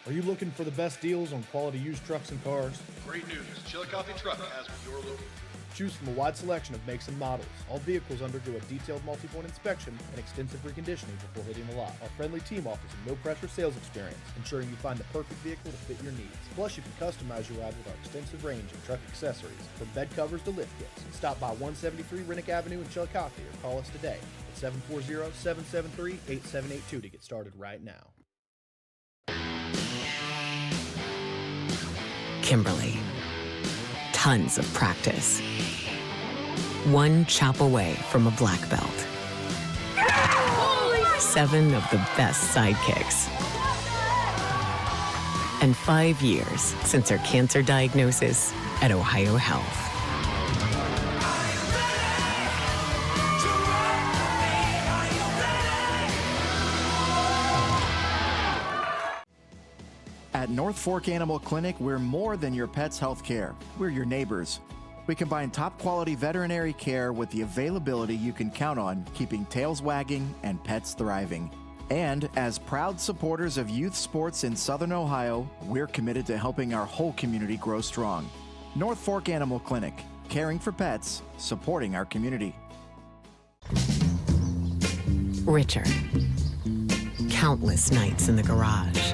Are you looking for the best deals on quality used trucks and cars? Great news, Chillicothe Truck has what you're looking for. Choose from a wide selection of makes and models. All vehicles undergo a detailed multi-point inspection and extensive reconditioning before hitting the lot. Our friendly team offers a no-pressure sales experience, ensuring you find the perfect vehicle to fit your needs. Plus, you can customize your ride with our extensive range of truck accessories, from bed covers to lift kits. Stop by 173 Rennick Avenue in Chillicothe or call us today at 740-773-8782 to get started right now. Kimberly. Tons of practice. One chop away from a black belt. 7 of the best sidekicks. And 5 years since her cancer diagnosis at Ohio Health. At North Fork Animal Clinic, we're more than your pet's health care. We're your neighbors. We combine top-quality veterinary care with the availability you can count on, keeping tails wagging and pets thriving. And as proud supporters of youth sports in Southern Ohio, we're committed to helping our whole community grow strong. North Fork Animal Clinic, caring for pets, supporting our community. Richard. Countless nights in the garage.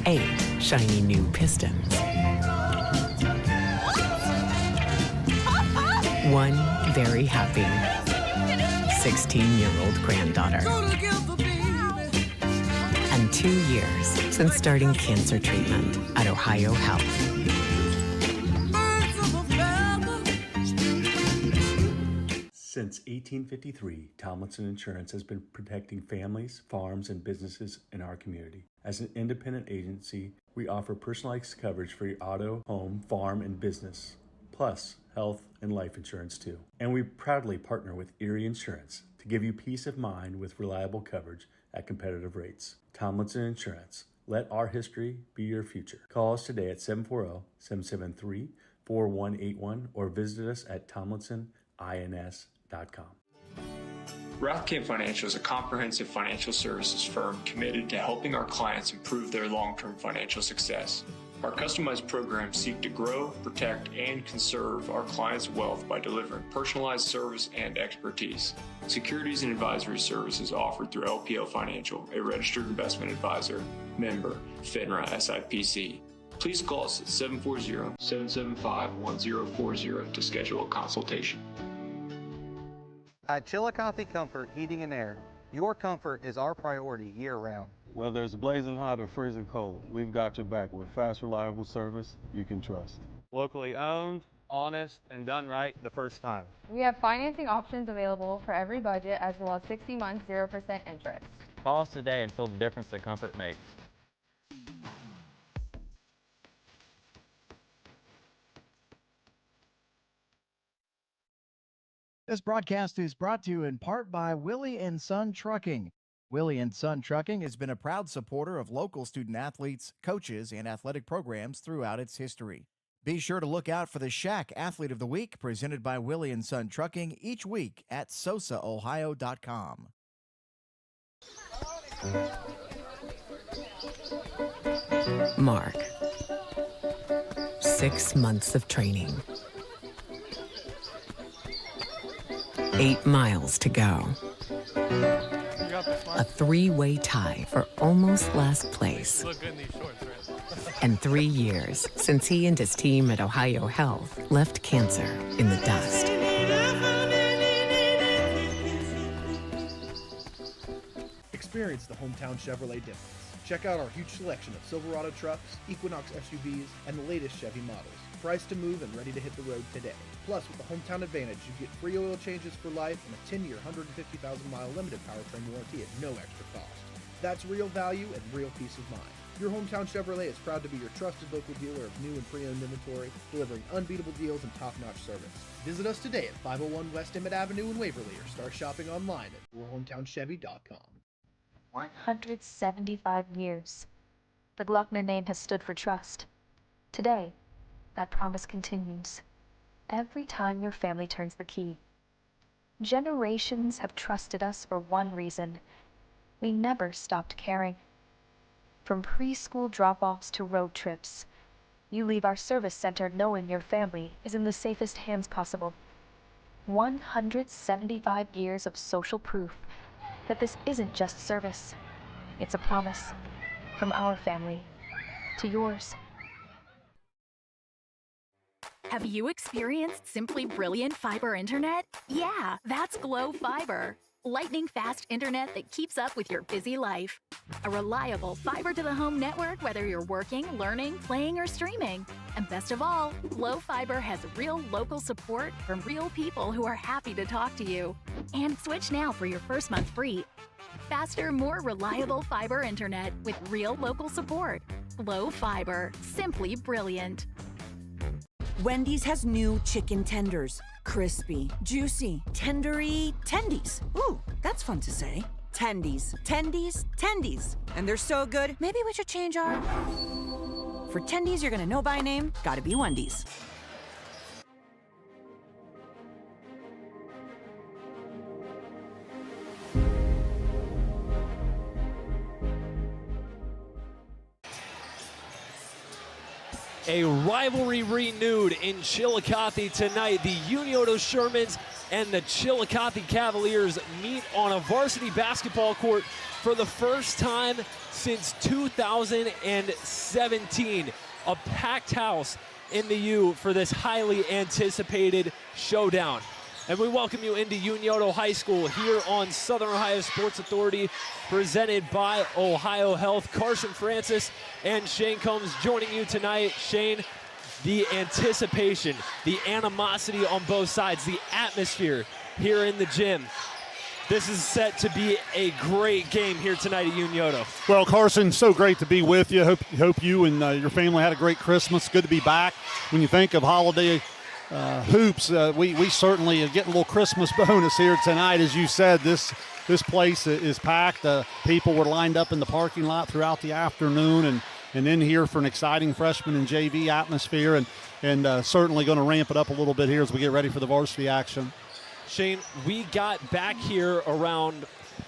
8 shiny new pistons. 1 very happy 16-year-old granddaughter. And 2 years since starting cancer treatment at Ohio Health. Since 1853, Tomlinson Insurance has been protecting families, farms, and businesses in our community. As an independent agency, we offer personalized coverage for your auto, home, farm, and business, plus health and life insurance too. And we proudly partner with Erie Insurance to give you peace of mind with reliable coverage at competitive rates. Tomlinson Insurance. Let our history be your future. Call us today at 740-773-4181 or visit us at tomlinsonins.com. Rathkamp Financial is a comprehensive financial services firm committed to helping our clients improve their long-term financial success. Our customized programs seek to grow, protect, and conserve our clients' wealth by delivering personalized service and expertise. Securities and advisory services offered through LPL Financial, a registered investment advisor, member, FINRA SIPC. Please call us at 740-775-1040 to schedule a consultation. At Chillicothe Comfort Heating and Air, your comfort is our priority year-round. Whether it's blazing hot or freezing cold, we've got your back with fast, reliable service you can trust. Locally owned, honest, and done right the first time. We have financing options available for every budget, as well as 60 months 0% interest. Call us today and feel the difference that comfort makes. This broadcast is brought to you in part by Willie & Son Trucking. Willie & Son Trucking has been a proud supporter of local student athletes, coaches, and athletic programs throughout its history. Be sure to look out for the Shack Athlete of the Week presented by Willie & Son Trucking each week at SOSAOhio.com. Mark. 6 months of training. 8 miles to go. A 3-way tie for almost last place. And 3 years since he and his team at Ohio Health left cancer in the dust. Experience the hometown Chevrolet difference. Check out our huge selection of Silverado trucks, Equinox SUVs, and the latest Chevy models. Priced to move and ready to hit the road today. Plus, with the Hometown Advantage, you get free oil changes for life and a 10-year, 150,000-mile limited powertrain warranty at no extra cost. That's real value and real peace of mind. Your hometown Chevrolet is proud to be your trusted local dealer of new and pre-owned inventory, delivering unbeatable deals and top-notch service. Visit us today at 501 West Emmett Avenue in Waverly or start shopping online at yourhometownschevy.com. 175 years. The Glockner name has stood for trust. Today, that promise continues. Every time your family turns the key. Generations have trusted us for one reason. We never stopped caring. From preschool drop-offs to road trips, you leave our service center knowing your family is in the safest hands possible. 175 years of social proof that this isn't just service. It's a promise from our family to yours. Have you experienced simply brilliant fiber internet? Yeah, that's Glow Fiber. Lightning-fast internet that keeps up with your busy life. A reliable fiber-to-the-home network whether you're working, learning, playing, or streaming. And best of all, Glow Fiber has real local support from real people who are happy to talk to you. And switch now for your first month free. Faster, more reliable fiber internet with real local support. Glow Fiber. Simply brilliant. Wendy's has new chicken tenders. Crispy, juicy, tendery tendies. Ooh, that's fun to say. Tendies, tendies, tendies. And they're so good, maybe we should change our... For tendies you're gonna know by name, gotta be Wendy's. A rivalry renewed in Chillicothe tonight. The Unioto Shermans and the Chillicothe Cavaliers meet on a varsity basketball court for the first time since 2017. A packed house in the U for this highly anticipated showdown. And we welcome you into Unioto High School here on Southern Ohio Sports Authority, presented by Ohio Health. Carson Francis and Shane Combs joining you tonight. Shane, the anticipation, the animosity on both sides, the atmosphere here in the gym. This is set to be a great game here tonight at Unioto. Well, Carson, so great to be with you. Hope you and your family had a great Christmas. Good to be back. When you think of holiday hoops, we certainly are getting a little Christmas bonus here tonight. As you said, this place is packed. People were lined up in the parking lot throughout the afternoon and in here for an exciting freshman and JV atmosphere, and certainly going to ramp it up a little bit here as we get ready for the varsity action. Shane, we got back here around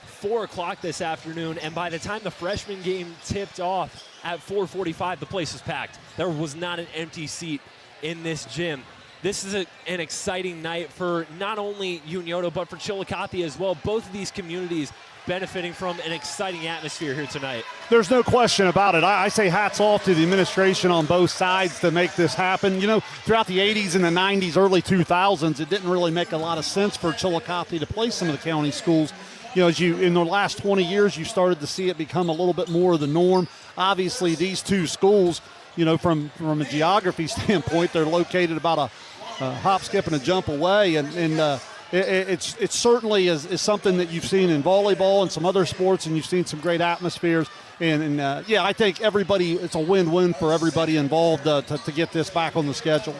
4 o'clock this afternoon, and by the time the freshman game tipped off at 4:45, the place was packed. There was not an empty seat in this gym. This is an exciting night for not only Unioto, but for Chillicothe as well. Both of these communities benefiting from an exciting atmosphere here tonight. There's no question about it. I say hats off to the administration on both sides to make this happen. You know, throughout the 80s and the 90s, early 2000s, it didn't really make a lot of sense for Chillicothe to play some of the county schools. You know, in the last 20 years, you started to see it become a little bit more of the norm. Obviously, these two schools, you know, from a geography standpoint, they're located about a hop, skip, and a jump away, and it certainly is something that you've seen in volleyball and some other sports, and you've seen some great atmospheres. And I think it's a win-win for everybody involved to get this back on the schedule.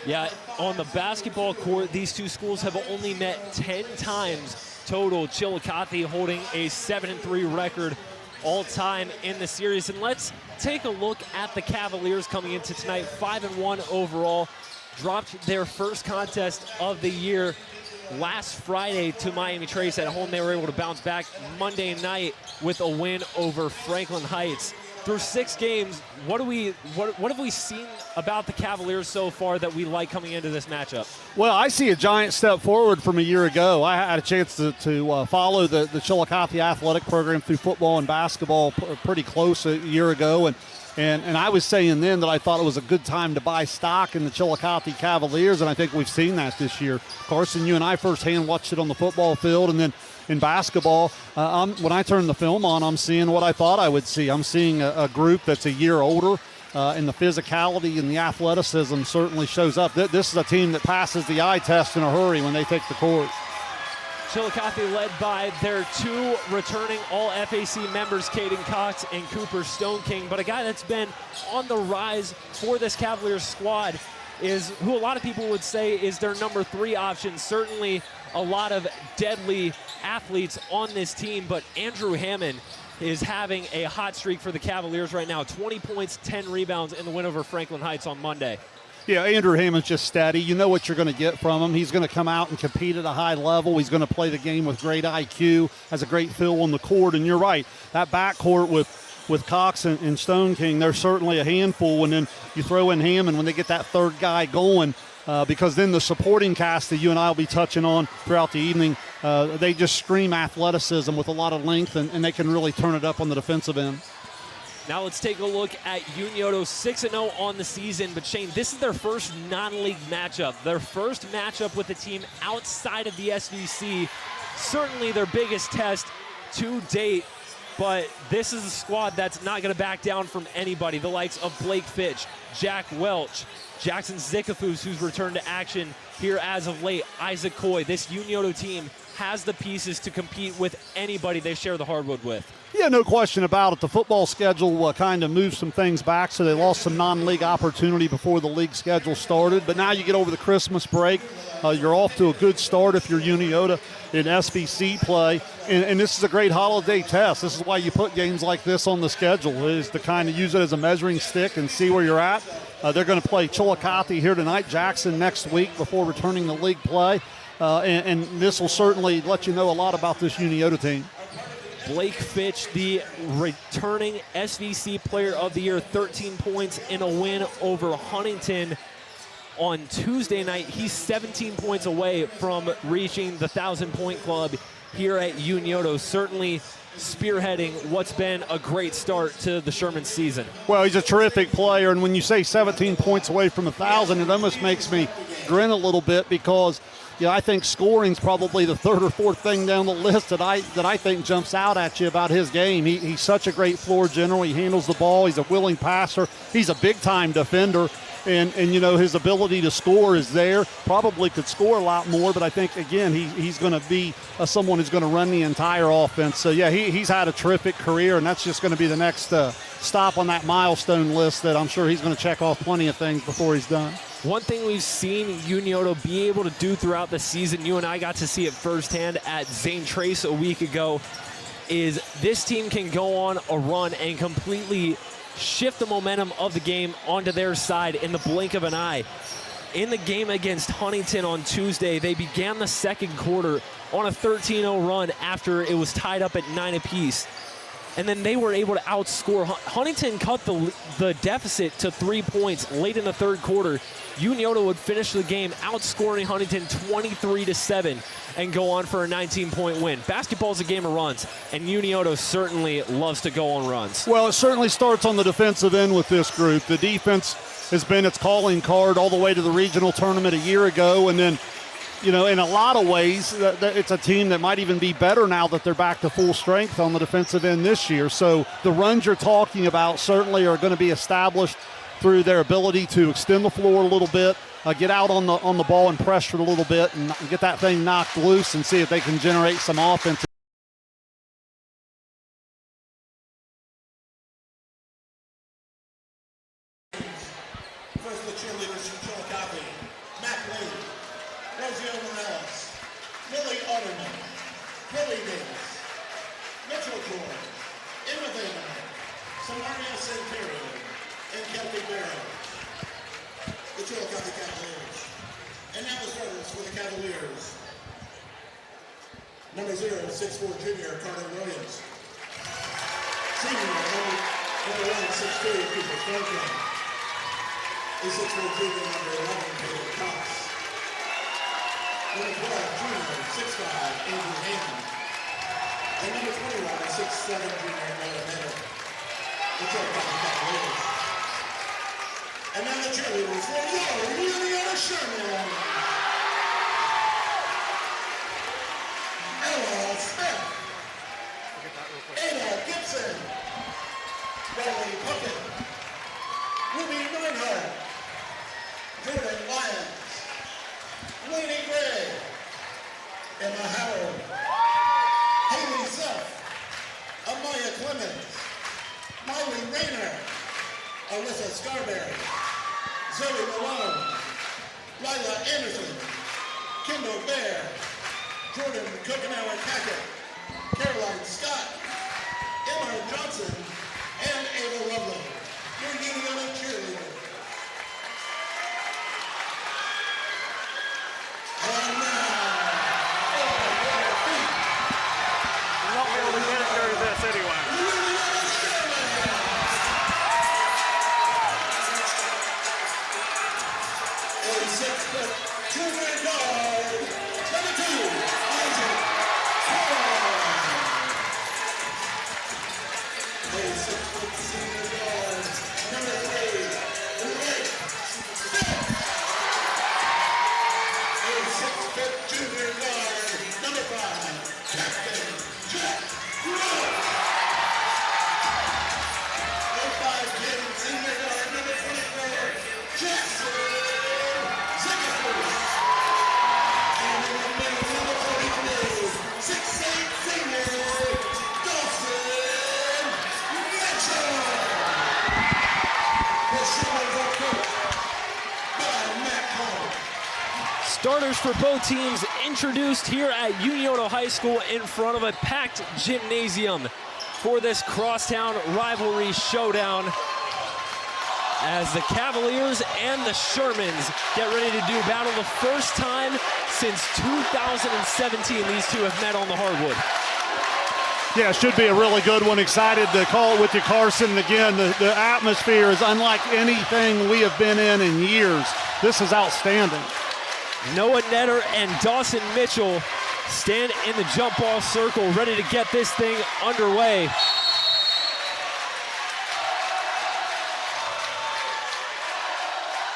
Yeah, on the basketball court, these two schools have only met 10 times total. Chillicothe holding a 7-3 record all-time in the series. And let's take a look at the Cavaliers coming into tonight, 5-1 overall. Dropped their first contest of the year last Friday to Miami Trace at home. They were able to bounce back Monday night with a win over Franklin Heights. Through 6 games, what have we seen about the Cavaliers so far that we like coming into this matchup? Well, I see a giant step forward from a year ago. I had a chance to follow the Chillicothe athletic program through football and basketball pretty close a year ago, and I was saying then that I thought it was a good time to buy stock in the Chillicothe Cavaliers, and I think we've seen that this year. Carson, you and I firsthand watched it on the football field, and then in basketball, when I turn the film on, I'm seeing what I thought I would see. I'm seeing a group that's a year older, and the physicality and the athleticism certainly shows up. This is a team that passes the eye test in a hurry when they take the court. Chillicothe led by their two returning All-FAC members, Caden Cox and Cooper Stone King. But a guy that's been on the rise for this Cavaliers squad is who a lot of people would say is their number 3 option. Certainly a lot of deadly athletes on this team, but Andrew Hammond is having a hot streak for the Cavaliers right now. 20 points, 10 rebounds in the win over Franklin Heights on Monday. Yeah, Andrew Hammond's just steady. You know what you're going to get from him. He's going to come out and compete at a high level. He's going to play the game with great IQ, has a great feel on the court. And you're right, that backcourt with Cox and Stone King, they're certainly a handful. And then you throw in Hammond when they get that third guy going, because then the supporting cast that you and I will be touching on throughout the evening, they just scream athleticism with a lot of length, and they can really turn it up on the defensive end. Now let's take a look at Unioto, 6-0 on the season. But Shane, this is their first non-league matchup. Their first matchup with a team outside of the SVC. Certainly their biggest test to date. But this is a squad that's not going to back down from anybody. The likes of Blake Fitch, Jack Welch, Jackson Zikafus, who's returned to action here as of late, Isaac Coy. This Unioto team has the pieces to compete with anybody they share the hardwood with. Yeah, no question about it. The football schedule kind of moved some things back, so they lost some non-league opportunity before the league schedule started. But now you get over the Christmas break. You're off to a good start if you're Unioto in SVC play. And this is a great holiday test. This is why you put games like this on the schedule, is to kind of use it as a measuring stick and see where you're at. They're going to play Chillicothe here tonight, Jackson next week before returning to league play. And this will certainly let you know a lot about this Unioto team. Blake Fitch, the returning SVC Player of the Year, 13 points in a win over Huntington on Tuesday night. He's 17 points away from reaching the 1,000-point club here at Unioto, certainly spearheading what's been a great start to the Sherman season. Well, he's a terrific player, and when you say 17 points away from 1,000, it almost makes me grin a little bit, because I think scoring's probably the third or fourth thing down the list that I think jumps out at you about his game. He's such a great floor general. He handles the ball. He's a willing passer. He's a big-time defender. And his ability to score is there. Probably could score a lot more, but I think, again, he's going to be someone who's going to run the entire offense. So, yeah, he's had a terrific career, and that's just going to be the next stop on that milestone list that I'm sure he's going to check off plenty of things before he's done. One thing we've seen Unioto be able to do throughout the season, you and I got to see it firsthand at Zane Trace a week ago, is this team can go on a run and completely shift the momentum of the game onto their side in the blink of an eye. In the game against Huntington on Tuesday, they began the second quarter on a 13-0 run after it was tied up at 9 apiece. And then they were able to outscore. Huntington cut the deficit to 3 points late in the third quarter. Unioto would finish the game outscoring Huntington 23-7 and go on for a 19-point win. Basketball's a game of runs, and Unioto certainly loves to go on runs. Well, it certainly starts on the defensive end with this group. The defense has been its calling card all the way to the regional tournament a year ago, and then in a lot of ways, it's a team that might even be better now that they're back to full strength on the defensive end this year. So the runs you're talking about certainly are going to be established through their ability to extend the floor a little bit, get out on the ball and pressure a little bit, and get that thing knocked loose and see if they can generate some offense. First, the cheerleaders from Chillicothe: Matt Lee, Rosie Morales, Lily Otterman, Kelly Davis, Mitchell George, Emma Vayner, Samaria Santerio, and Kelly Barrow. The Chillicothe Cavaliers. And now the starters for the Cavaliers. Number 0, 6'4" junior, Carter Williams. Senior, number 1, 6'2", Cooper Stone King. The 6'4" junior, number 11, Caleb Cox. Number 12, junior, 6'5", Andrew Hammond. And number 21, 6'7", junior, Noah Miller. The Chillicothe Cavaliers. And now the cheerleaders for your Unioto Shermans. Ella Smith, Ada Gibson, Riley Puckett, Ruby Reinhardt, Jordan Lyons, Lainey Gray, Emma Howard, Haley Self, Amaya Clemens, Miley Rayner, Alyssa Scarberry, Zoe Malone, Lila Anderson, Kendall Bear, Jordan Kokenauer Packett, Caroline Scott, Emma Johnson, and Ava Loveland, your Unioto cheerleader. And now, You won't be able to get it during this anyway. a 6-foot junior guard, number 2, Isaac Coy. A 6-foot senior guard, number 3, Blake Fick. A 6-foot junior guard, number 5, Captain Jack Rowe. A 5'10" senior guard, number 24, Jackson Zickerford. And in the middle, number 42, 6'8" senior, Dawson Mitchell. The Shermans are coached by Matt Cole. Starters for both teams introduced here at Unioto High School in front of a packed gymnasium for this crosstown rivalry showdown as the Cavaliers and the Shermans get ready to do battle the first time since 2017 these two have met on the hardwood. Yeah, it should be a really good one. Excited to call it with you, Carson. And again, the atmosphere is unlike anything we have been in years. This is outstanding. Noah Netter and Dawson Mitchell stand in the jump ball circle, ready to get this thing underway.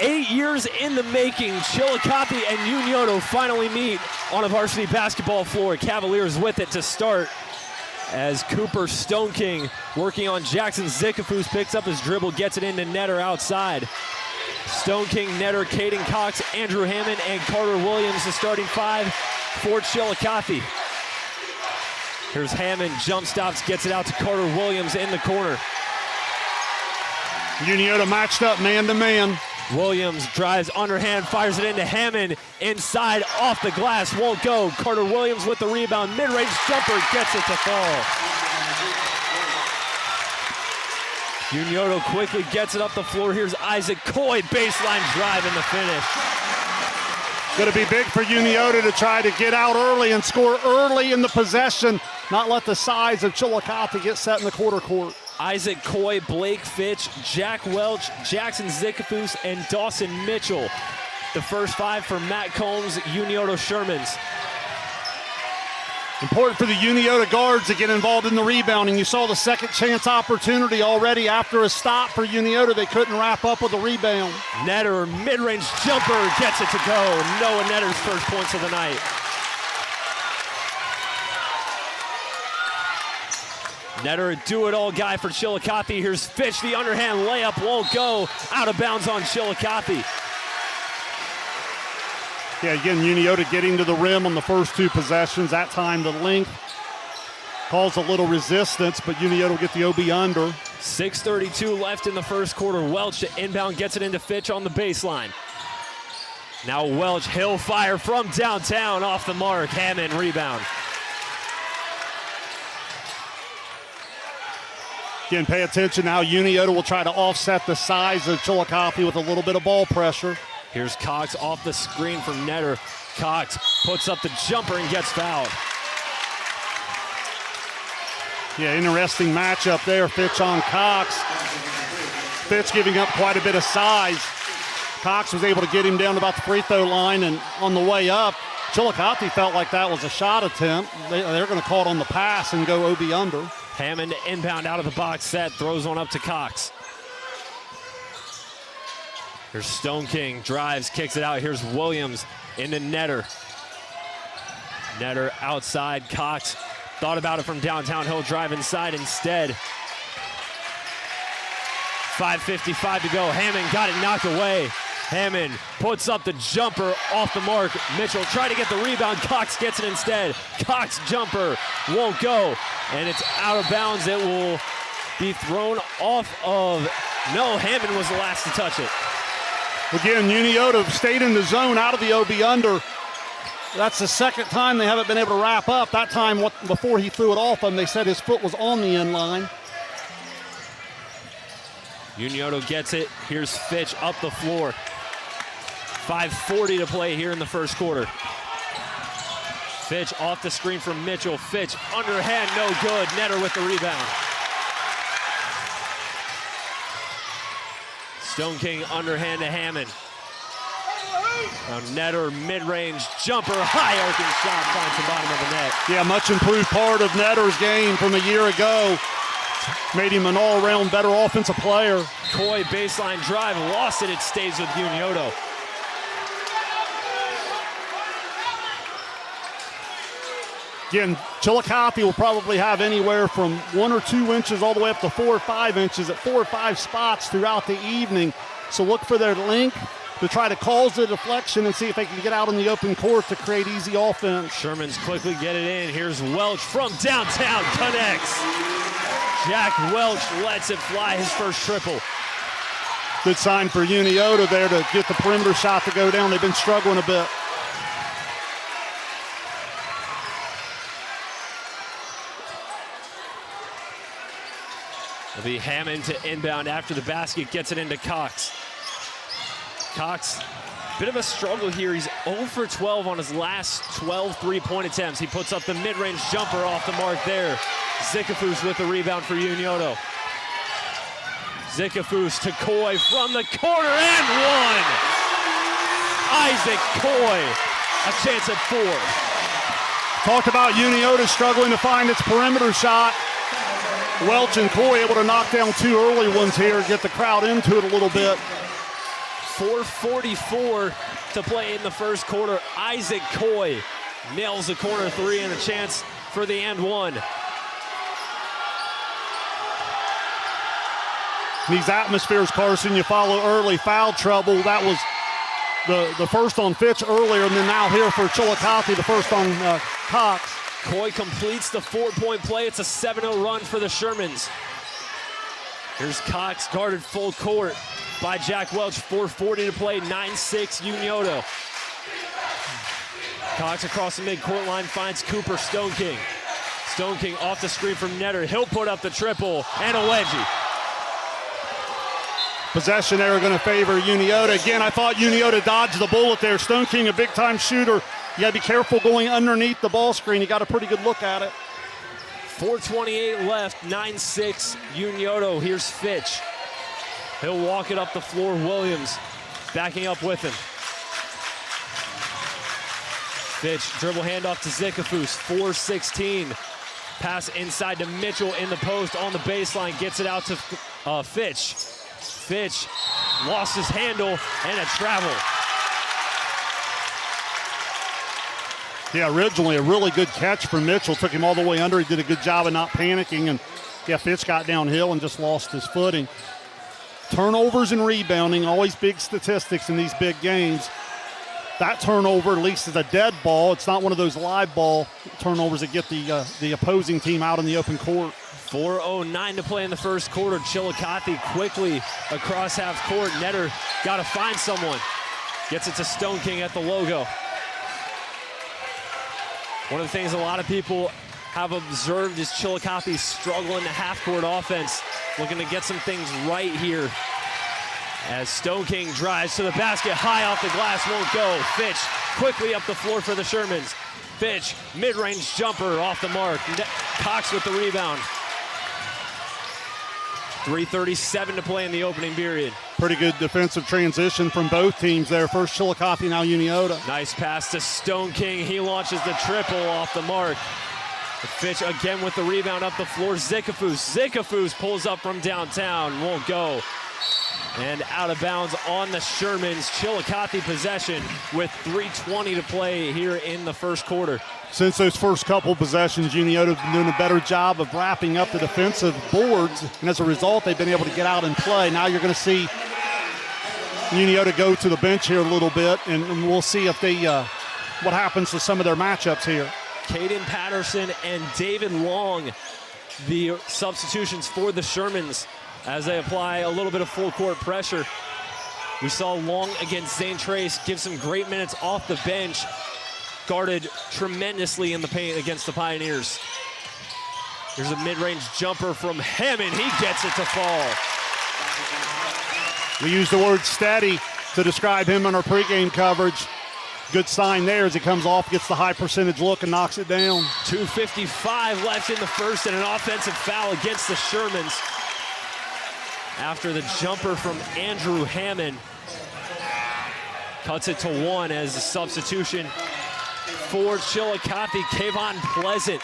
Eight years in the making, Chillicothe and Unioto finally meet on a varsity basketball floor. Cavaliers with it to start as Cooper Stone King working on Jackson Zickerfus, picks up his dribble, gets it into Netter outside. Stone King, Netter, Caden Cox, Andrew Hammond, and Carter Williams, the starting five for Chillicothe. Here's Hammond, jump stops, gets it out to Carter Williams in the corner. Unioto matched up man-to-man. Williams drives underhand, fires it into Hammond. Inside, off the glass, won't go. Carter Williams with the rebound. Mid-range jumper gets it to fall. Unioto quickly gets it up the floor. Here's Isaac Coy, baseline drive in the finish. Going to be big for Unioto to try to get out early and score early in the possession, not let the size of Chillicothe get set in the quarter court. Isaac Coy, Blake Fitch, Jack Welch, Jackson Zickerfus, and Dawson Mitchell. The first five for Matt Combs, Unioto Shermans. Important for the Unioto guards to get involved in the rebounding. You saw the second chance opportunity already after a stop for Unioto. They couldn't wrap up with a rebound. Netter, mid-range jumper, gets it to go. Noah Netter's first points of the night. Netter, a do-it-all guy for Chillicothe. Here's Fitch, the underhand layup won't go. Out of bounds on Chillicothe. Yeah, again, Unioto getting to the rim on the first two possessions. That time the length caused a little resistance, but Unioto get the OB under. 6:32 left in the first quarter. Welch to inbound, gets it into Fitch on the baseline. Now Welch, he'll fire from downtown off the mark. Hammond rebound. Again, pay attention now. Unioto will try to offset the size of Chillicothe with a little bit of ball pressure. Here's Cox off the screen from Netter. Cox puts up the jumper and gets fouled. Yeah, interesting matchup there. Fitch on Cox. Fitch giving up quite a bit of size. Cox was able to get him down to about the free throw line, and on the way up, Chillicothe felt like that was a shot attempt. They're going to call it on the pass and go OB under. Hammond inbound out of the box set, throws one up to Cox. Here's Stone King, drives, kicks it out. Here's Williams into Netter. Netter outside, Cox thought about it from downtown. He'll drive inside instead. 5:55 to go. Hammond got it knocked away. Hammond puts up the jumper off the mark. Mitchell trying to get the rebound. Cox gets it instead. Cox jumper won't go, and it's out of bounds. It will be thrown off of, no, Hammond was the last to touch it. Again, Unioto stayed in the zone out of the OB under. That's the second time they haven't been able to wrap up. That time before he threw it off them, they said his foot was on the end line. Unioto gets it. Here's Fitch up the floor. 5:40 to play here in the first quarter. Fitch off the screen from Mitchell. Fitch underhand, no good. Netter with the rebound. Stone King underhand to Hammond. Now Netter mid-range jumper, high arcing shot finds the bottom of the net. Yeah, much improved part of Netter's game from a year ago. Made him an all-around better offensive player. Coy baseline drive, lost it. It stays with Unioto. Again, Chillicothe will probably have anywhere from 1 or 2 inches all the way up to 4 or 5 inches at 4 or 5 spots throughout the evening. So look for their length to try to cause the deflection and see if they can get out in the open court to create easy offense. Shermans quickly get it in. Here's Welch from downtown, connects. Jack Welch lets it fly, his first triple. Good sign for Unioto there to get the perimeter shot to go down. They've been struggling a bit. It'll be Hammond to inbound after the basket, gets it into Cox. Cox, bit of a struggle here. He's 0 for 12 on his last 12 three-point attempts. He puts up the mid-range jumper off the mark there. Zicafus with the rebound for Unioto. Zicafus to Coy from the corner and one. Isaac Coy, a chance at 4. Talked about Unioto struggling to find its perimeter shot. Welch and Coy able to knock down 2 early ones here, get the crowd into it a little bit. 4:44 to play in the first quarter. Isaac Coy nails the corner 3 and a chance for the and 1. These atmospheres, Carson, you follow early foul trouble. That was the first on Fitch earlier, and then now here for Chillicothe, the first on Cox. Coy completes the 4-point play. It's a 7-0 run for the Shermans. Here's Cox guarded full court by Jack Welch. 4:40 to play, 9-6 Unioto. Cox across the midcourt line finds Cooper Stone King. Stone King off the screen from Netter. He'll put up the triple and a wedgie. Possession there going to favor Unioto. Again, I thought Unioto dodged the bullet there. Stone King, a big-time shooter. You got to be careful going underneath the ball screen. You got a pretty good look at it. 4:28 left, 9-6 Unioto. Here's Fitch. He'll walk it up the floor. Williams backing up with him. Fitch, dribble handoff to Zicafus, 4:16. Pass inside to Mitchell in the post on the baseline, gets it out to Fitch. Fitch lost his handle and a travel. Yeah, originally a really good catch for Mitchell. Took him all the way under. He did a good job of not panicking. And yeah, Fitch got downhill and just lost his footing. Turnovers and rebounding, always big statistics in these big games. That turnover at least is a dead ball. It's not one of those live ball turnovers that get the opposing team out in the open court. 4:09 to play in the first quarter. Chillicothe quickly across half court. Netter got to find someone. Gets it to Stone King at the logo. One of the things a lot of people have observed is Chillicothe struggle in the half-court offense, looking to get some things right here. As Stone King drives to the basket, high off the glass, won't go. Fitch quickly up the floor for the Shermans. Fitch, mid-range jumper off the mark. Cox with the rebound. 3:37 to play in the opening period. Pretty good defensive transition from both teams there. First Chillicothe, now Unioto. Nice pass to Stone King. He launches the triple off the mark. Fitch again with the rebound up the floor. Zicafus pulls up from downtown, won't go. And out of bounds on the Shermans. Chillicothe possession with 3:20 to play here in the first quarter. Since those first couple possessions, Unioto's been doing a better job of wrapping up the defensive boards, and as a result, they've been able to get out and play. Now you're going to see Unioto go to the bench here a little bit, and we'll see if they what happens to some of their matchups here. Caden Patterson and David Long, the substitutions for the Shermans, as they apply a little bit of full court pressure. We saw Long against Zane Trace give some great minutes off the bench, guarded tremendously in the paint against the Pioneers. There's a mid-range jumper from Hammond. He gets it to fall. We use the word steady to describe him in our pregame coverage. Good sign there as he comes off, gets the high percentage look and knocks it down. 2:55 left in the first and an offensive foul against the Shermans after the jumper from Andrew Hammond. Cuts it to 1 as a substitution for Chillicothe. Kayvon Pleasant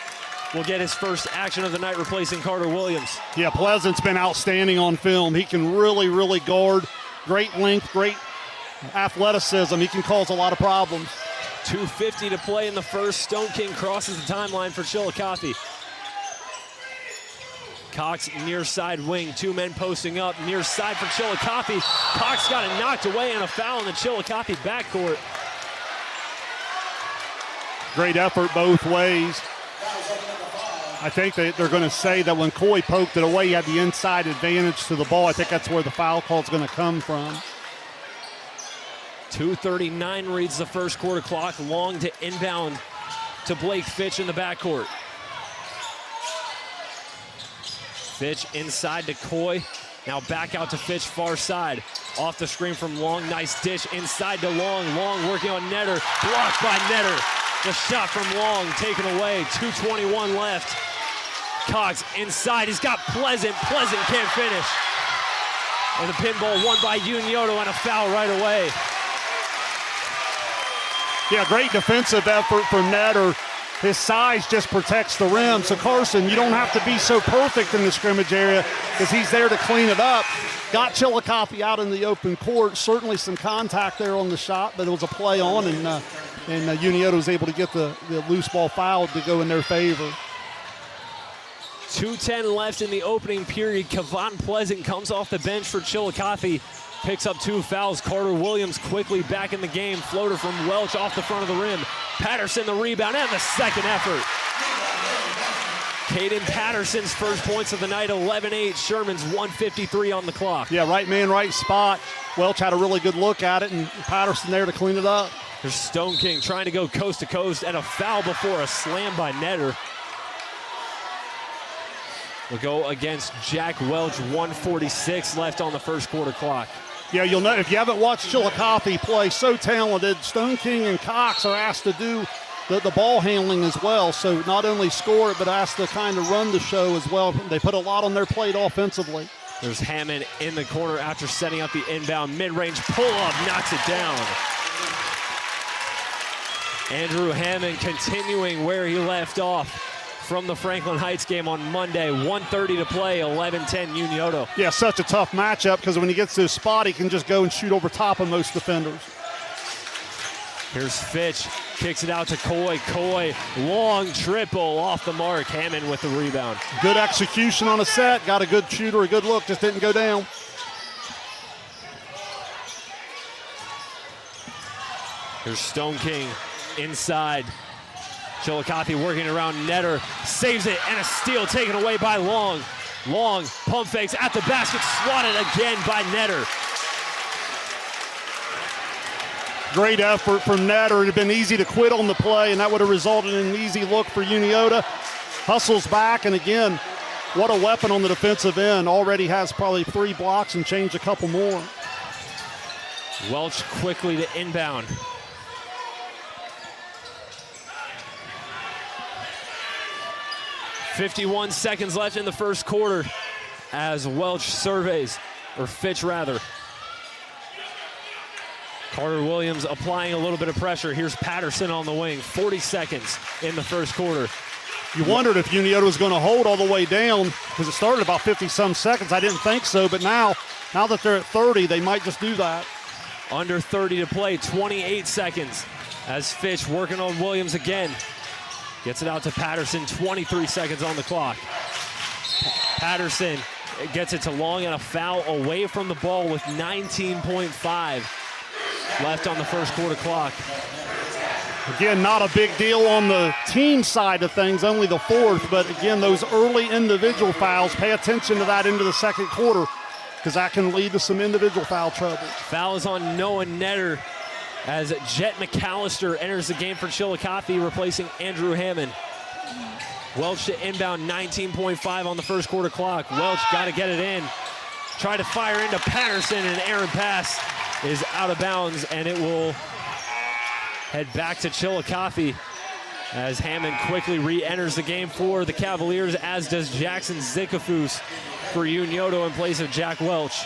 will get his first action of the night, replacing Carter Williams. Yeah, Pleasant's been outstanding on film. He can really, really guard. Great length, great athleticism. He can cause a lot of problems. 2:50 to play in the first. Stone King crosses the timeline for Chillicothe. Cox near side wing, 2 men posting up near side for Chillicothe. Cox got it knocked away and a foul in the Chillicothe backcourt. Great effort both ways. I think they're going to say that when Coy poked it away, he had the inside advantage to the ball. I think that's where the foul call is going to come from. 2:39 reads the first quarter clock. Long to inbound to Blake Fitch in the backcourt. Fitch inside to Coy. Now back out to Fitch, far side. Off the screen from Long. Nice dish inside to Long. Long working on Netter. Blocked by Netter. The shot from Long taken away. 2:21 left. Cox inside. He's got Pleasant. Pleasant can't finish. And the pinball won by Unioto and a foul right away. Yeah, great defensive effort from Netter. His size just protects the rim. So, Carson, you don't have to be so perfect in the scrimmage area because he's there to clean it up. Got Chillicothe out in the open court. Certainly some contact there on the shot, but it was a play on, and Unioto was able to get the loose ball foul to go in their favor. 2:10 left in the opening period. Kayvon Pleasant comes off the bench for Chillicothe. Picks up 2 fouls. Carter Williams quickly back in the game. Floater from Welch off the front of the rim. Patterson the rebound and the second effort. Caden Patterson's first points of the night, 11-8. Sherman's 1:53 on the clock. Yeah, right man, right spot. Welch had a really good look at it, and Patterson there to clean it up. There's Stone King trying to go coast to coast, and a foul before a slam by Netter. We'll go against Jack Welch, 1:46 left on the first quarter clock. Yeah, you'll know if you haven't watched Chillicothe play, so talented. Stone King and Cox are asked to do the ball handling as well. So not only score it, but asked to kind of run the show as well. They put a lot on their plate offensively. There's Hammond in the corner after setting up the inbound mid-range pull-up, knocks it down. Andrew Hammond continuing where he left off from the Franklin Heights game on Monday. 1:30 to play, 11-10 Unioto. Yeah, such a tough matchup because when he gets to his spot, he can just go and shoot over top of most defenders. Here's Fitch, kicks it out to Coy. Coy, long triple off the mark. Hammond with the rebound. Good execution on a set, got a good shooter, a good look, just didn't go down. Here's Stone King inside. Chillicothe working around Netter, saves it, and a steal taken away by Long. Long pump fakes at the basket, swatted again by Netter. Great effort from Netter. It had been easy to quit on the play, and that would have resulted in an easy look for Unioto. Hustles back, and again, what a weapon on the defensive end. Already has probably 3 blocks and changed a couple more. Welch quickly to inbound. .51 seconds left in the first quarter as Welch surveys, or Fitch rather. Carter Williams applying a little bit of pressure. Here's Patterson on the wing. 40 seconds in the first quarter. You wondered if Unioto was going to hold all the way down because it started about 50-some seconds. I didn't think so, but now that they're at 30, they might just do that. Under 30 to play, 28 seconds as Fitch working on Williams again. Gets it out to Patterson, 23 seconds on the clock. Patterson It gets it to Long and a foul away from the ball with 19.5 left on the first quarter clock. Again, not a big deal on the team side of things, only the fourth, but again, those early individual fouls, pay attention to that into the second quarter because that can lead to some individual foul trouble. Foul is on Noah Netter as Jet McAllister enters the game for Chillicothe, replacing Andrew Hammond. Welch to inbound, 19.5 on the first quarter clock. Welch got to get it in. Try to fire into Patterson, and an errant pass is out of bounds, and it will head back to Chillicothe as Hammond quickly re-enters the game for the Cavaliers, as does Jackson Zikafus for Unioto in place of Jack Welch.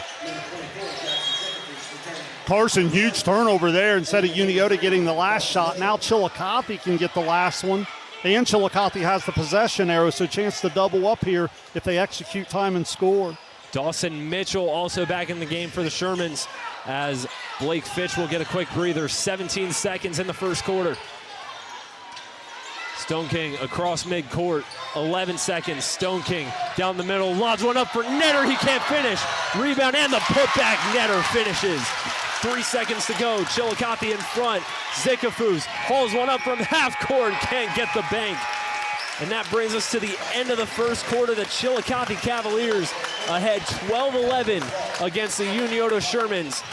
Carson, huge turnover there. Instead of Unioto getting the last shot, now Chillicothe can get the last one. And Chillicothe has the possession arrow, so a chance to double up here if they execute time and score. Dawson Mitchell also back in the game for the Shermans, as Blake Fitch will get a quick breather. 17 seconds in the first quarter. Stone King across midcourt, 11 seconds. Stone King down the middle, lobs one up for Netter. He can't finish. Rebound and the putback. Netter finishes. 3 seconds to go. Chillicothe in front. Zikafus hauls one up from half court. Can't get the bank. And that brings us to the end of the first quarter. The Chillicothe Cavaliers ahead 12-11 against the Unioto Shermans.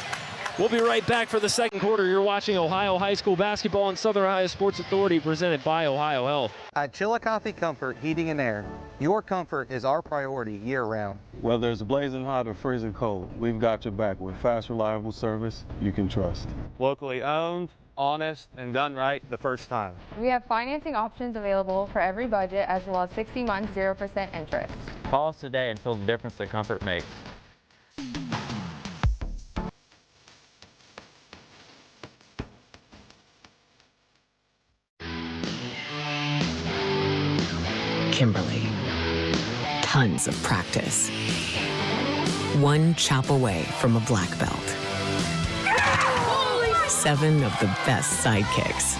We'll be right back for the second quarter. You're watching Ohio High School Basketball on Southern Ohio Sports Authority, presented by Ohio Health. At Chillicothe Comfort Heating and Air, your comfort is our priority year-round. Whether it's blazing hot or freezing cold, we've got your back with fast, reliable service you can trust. Locally owned, honest, and done right the first time. We have financing options available for every budget, as well as 60 months, 0% interest. Call us today and feel the difference that comfort makes. Kimberly. Tons of practice. One chop away from a black belt. 7 of the best sidekicks.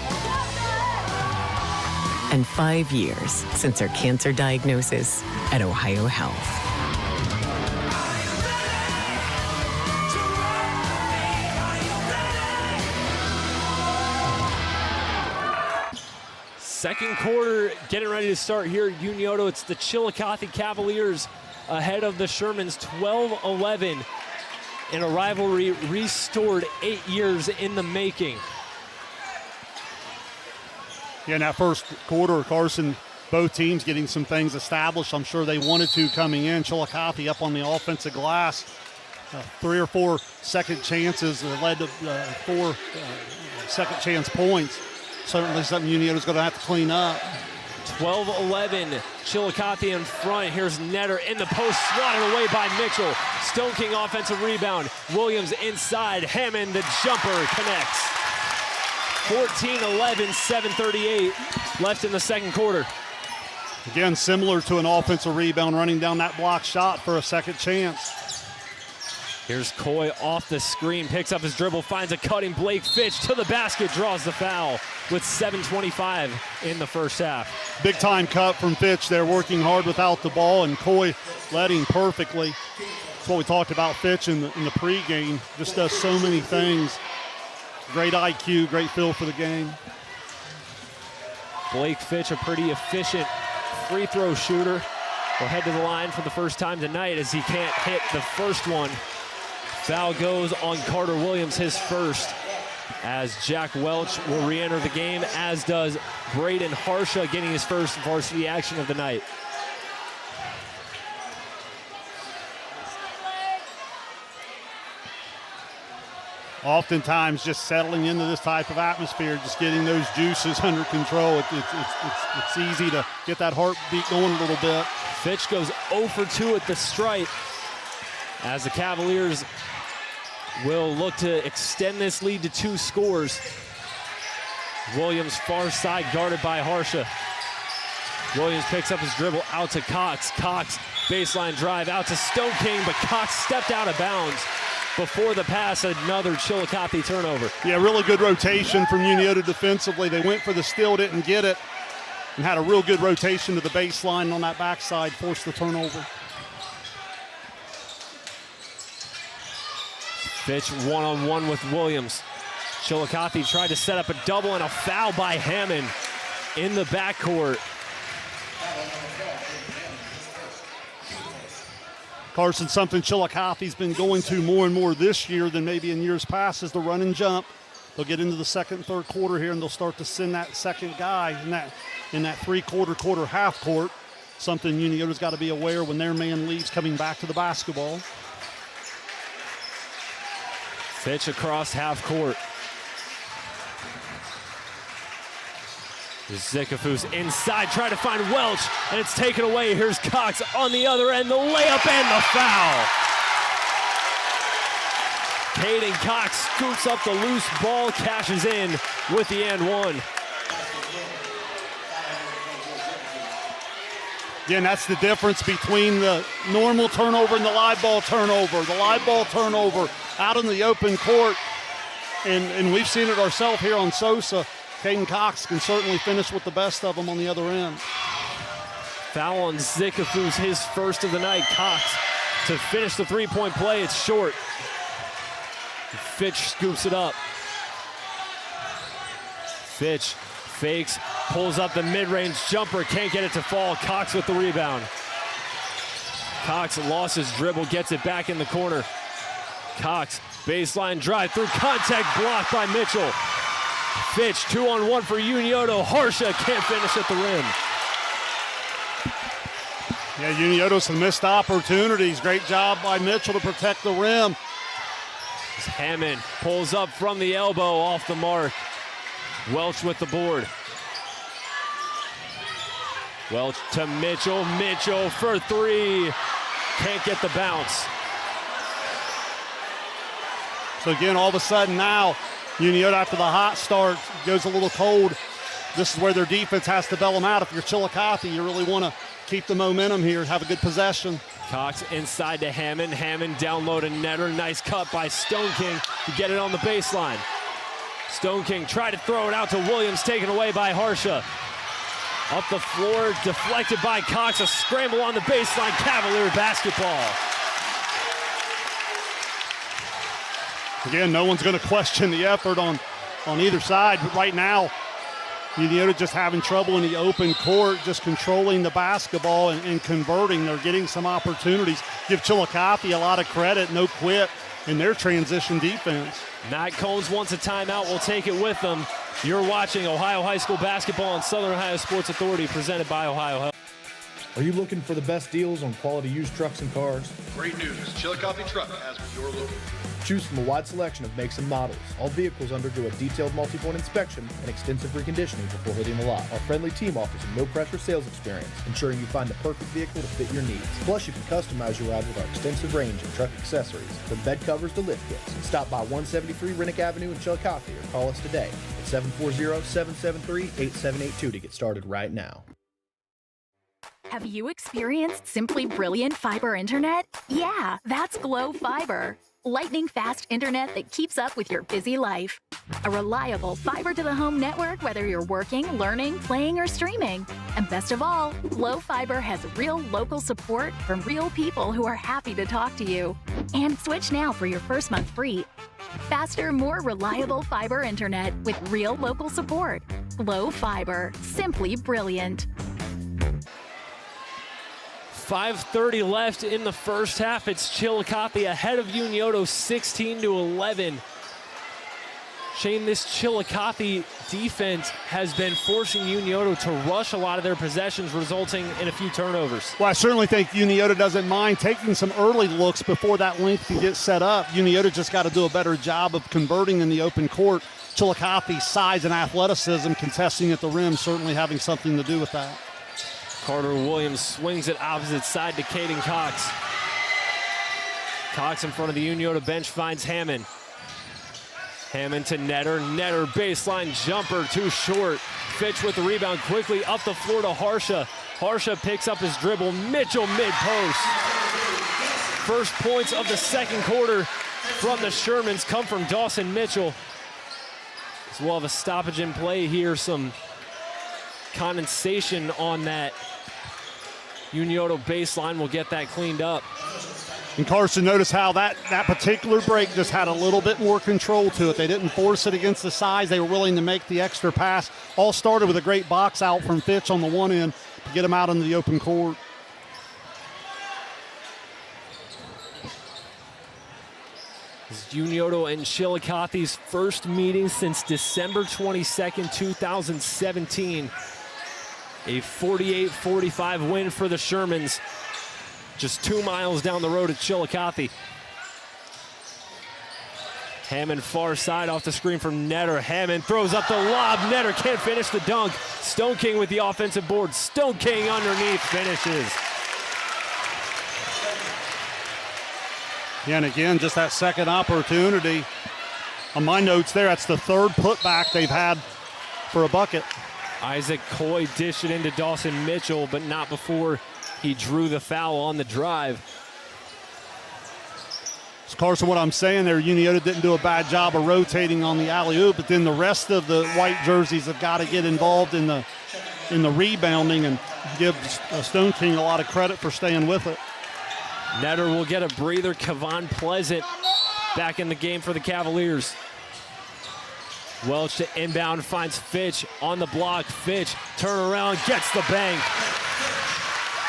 And 5 years since her cancer diagnosis at Ohio Health. Second quarter getting ready to start here at Unioto. It's the Chillicothe Cavaliers ahead of the Shermans, 12-11, in a rivalry restored 8 years in the making. Yeah, in that first quarter, Carson, both teams getting some things established. I'm sure they wanted to coming in. Chillicothe up on the offensive glass. 3 or 4 second chances that led to 4 second chance points. Certainly something Unioto's going to have to clean up. 12-11, Chillicothe in front. Here's Netter in the post, swatted away by Mitchell. Stone King offensive rebound. Williams inside. Hammond, the jumper, connects. 14-11, 7:38 left in the second quarter. Again, similar to an offensive rebound, running down that block shot for a second chance. Here's Coy off the screen, picks up his dribble, finds a cutting Blake Fitch to the basket, draws the foul with 7:25 in the first half. Big time cut from Fitch there, working hard without the ball, and Coy led him perfectly. That's what we talked about Fitch in the pregame. Just does so many things. Great IQ, great feel for the game. Blake Fitch, a pretty efficient free throw shooter, will head to the line for the first time tonight as he can't hit the first one. Foul goes on Carter Williams, his first, as Jack Welch will re-enter the game, as does Braden Harsha, getting his first varsity action of the night. Oftentimes just settling into this type of atmosphere, just getting those juices under control. It's easy to get that heartbeat going a little bit. Fitch goes 0 for 2 at the stripe, as the Cavaliers will look to extend this lead to 2 scores. Williams far side guarded by Harsha. Williams picks up his dribble out to Cox. Cox baseline drive out to Stone King, but Cox stepped out of bounds before the pass. Another Chillicothe turnover. Yeah, really good rotation from Unioto defensively. They went for the steal, didn't get it, and had a real good rotation to the baseline on that backside, forced the turnover. Fitch one-on-one with Williams. Chillicothe tried to set up a double and a foul by Hammond in the backcourt. Carson, something Chillicothe's been going to more and more this year than maybe in years past is the run and jump. They'll get into the second and third quarter here, and they'll start to send that second guy in that three-quarter, half court. Something Unioto's got to be aware when their man leaves coming back to the basketball. Fitch across half court. Zikafus inside, trying to find Welch, and it's taken away. Here's Cox on the other end, the layup and the foul. Caden Cox scoops up the loose ball, cashes in with the and one. Again, that's the difference between the normal turnover and the live ball turnover. The live ball turnover out in the open court, and we've seen it ourselves here on SOSA. Caden Cox can certainly finish with the best of them on the other end. Foul on Zikafus, his first of the night. Cox to finish the three-point play. It's short. Fitch scoops it up. Fitch fakes, pulls up the mid-range jumper, can't get it to fall. Cox with the rebound. Cox lost his dribble, gets it back in the corner. Cox, baseline drive through contact, blocked by Mitchell. Fitch, 2-on-1 for Unioto. Harsha can't finish at the rim. Yeah, Unioto some missed opportunities. Great job by Mitchell to protect the rim. Hammond pulls up from the elbow off the mark. Welch with the board. Welch to Mitchell. Mitchell for three. Can't get the bounce. So again, all of a sudden now, Unioto, after the hot start, goes a little cold. This is where their defense has to bail them out. If you're Chillicothe, you really want to keep the momentum here, have a good possession. Cox inside to Hammond. Hammond down low to Netter. Nice cut by Stone King to get it on the baseline. Stone King tried to throw it out to Williams, taken away by Harsha. Up the floor, deflected by Cox. A scramble on the baseline. Cavalier basketball. Again, no one's going to question the effort on either side, but right now, Unioto just having trouble in the open court, just controlling the basketball and converting. They're getting some opportunities. Give Chillicothe a lot of credit, no quit in their transition defense. Matt Combs wants a timeout. We'll take it with them. You're watching Ohio High School basketball on Southern Ohio Sports Authority, presented by Ohio Health. Are you looking for the best deals on quality used trucks and cars? Great news. Chillicothe Truck has what you're looking for. Choose from a wide selection of makes and models. All vehicles undergo a detailed multi-point inspection and extensive reconditioning before hitting the lot. Our friendly team offers a no-pressure sales experience, ensuring you find the perfect vehicle to fit your needs. Plus, you can customize your ride with our extensive range of truck accessories, from bed covers to lift kits. Stop by 173 Rennick Avenue in Chillicothe or call us today at 740-773-8782 to get started right now. Have you experienced simply brilliant fiber internet? Yeah, that's Glow Fiber. Lightning fast internet that keeps up with your busy life. A reliable fiber-to-the-home network, whether you're working, learning, playing, or streaming. And best of all, Glow Fiber has real local support from real people who are happy to talk to you. And switch now for your first month free. Faster, more reliable fiber internet with real local support. Glow Fiber, simply brilliant. 5:30 left in the first half. It's Chillicothe ahead of Unioto 16-11. Shane, this Chillicothe defense has been forcing Unioto to rush a lot of their possessions, resulting in a few turnovers. Well, I certainly think Unioto doesn't mind taking some early looks before that length can get set up. Unioto just got to do a better job of converting in the open court. Chillicothe's size and athleticism contesting at the rim certainly having something to do with that. Carter Williams swings it opposite side to Caden Cox. Cox in front of the Unioto bench finds Hammond. Hammond to Netter. Netter baseline jumper too short. Fitch with the rebound quickly up the floor to Harsha. Harsha picks up his dribble. Mitchell mid-post. First points of the second quarter from the Shermans come from Dawson Mitchell. So we'll have a stoppage in play here. Some condensation on that Unioto baseline. Will get that cleaned up. And Carson, notice how that particular break just had a little bit more control to it. They didn't force it against the size. They were willing to make the extra pass. All started with a great box out from Fitch on the one end to get him out into the open court. This is Unioto and Chillicothe's first meeting since December 22nd, 2017. A 48-45 win for the Shermans, just 2 miles down the road at Chillicothe. Hammond far side off the screen from Netter. Hammond throws up the lob. Netter can't finish the dunk. Stone King with the offensive board. Stone King underneath finishes. Yeah, and again, just that second opportunity. On my notes there, that's the third putback they've had for a bucket. Isaac Coy dished it into Dawson Mitchell, but not before he drew the foul on the drive. So Carson, what I'm saying there, Unioto didn't do a bad job of rotating on the alley-oop, but then the rest of the white jerseys have got to get involved in the rebounding and give Stone King a lot of credit for staying with it. Netter will get a breather. Kevon Pleasant back in the game for the Cavaliers. Welch to inbound, finds Fitch on the block. Fitch, turnaround, gets the bank.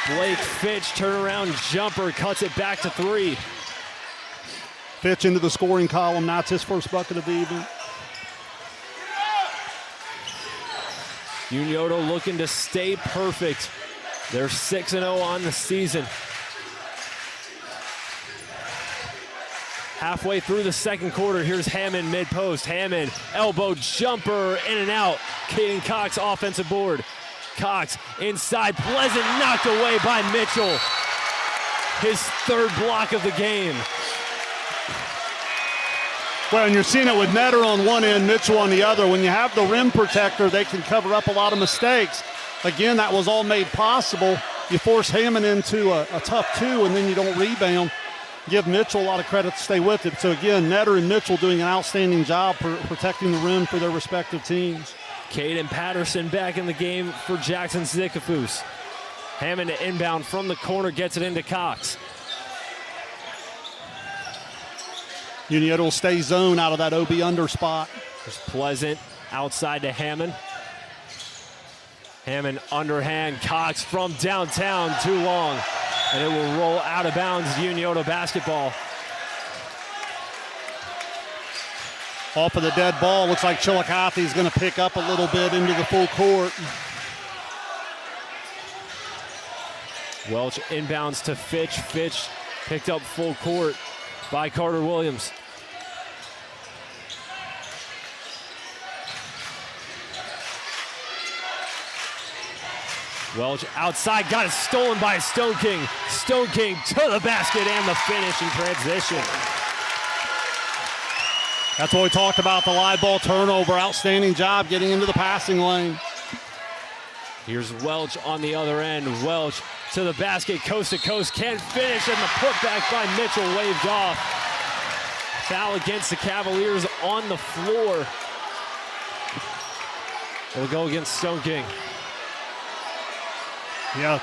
Blake Fitch, turnaround jumper, cuts it back to 3. Fitch into the scoring column. That's his first bucket of the evening. Unioto looking to stay perfect. They're 6-0 on the season. Halfway through the second quarter, here's Hammond mid-post. Hammond, elbow jumper, in and out. Caden Cox, offensive board. Cox inside, Pleasant knocked away by Mitchell. His third block of the game. Well, and you're seeing it with Netter on one end, Mitchell on the other. When you have the rim protector, they can cover up a lot of mistakes. Again, that was all made possible. You force Hammond into a tough 2, and then you don't rebound. Give Mitchell a lot of credit to stay with it. So again, Netter and Mitchell doing an outstanding job for protecting the rim for their respective teams. Caden Patterson back in the game for Jackson Zickafoos. Hammond to inbound from the corner, gets it into Cox. Unioto will stay zone out of that OB under spot. There's Pleasant outside to Hammond. Hammond underhand, Cox from downtown, too long. And it will roll out of bounds, Unioto basketball. Off of the dead ball, looks like Chillicothe is going to pick up a little bit into the full court. Welch inbounds to Fitch. Fitch picked up full court by Carter Williams. Welch outside, got it stolen by Stone King. Stone King to the basket and the finish in transition. That's what we talked about, the live ball turnover. Outstanding job getting into the passing lane. Here's Welch on the other end. Welch to the basket, coast to coast, can't finish, and the putback by Mitchell waved off. Foul against the Cavaliers on the floor. It'll go against Stone King. Yeah,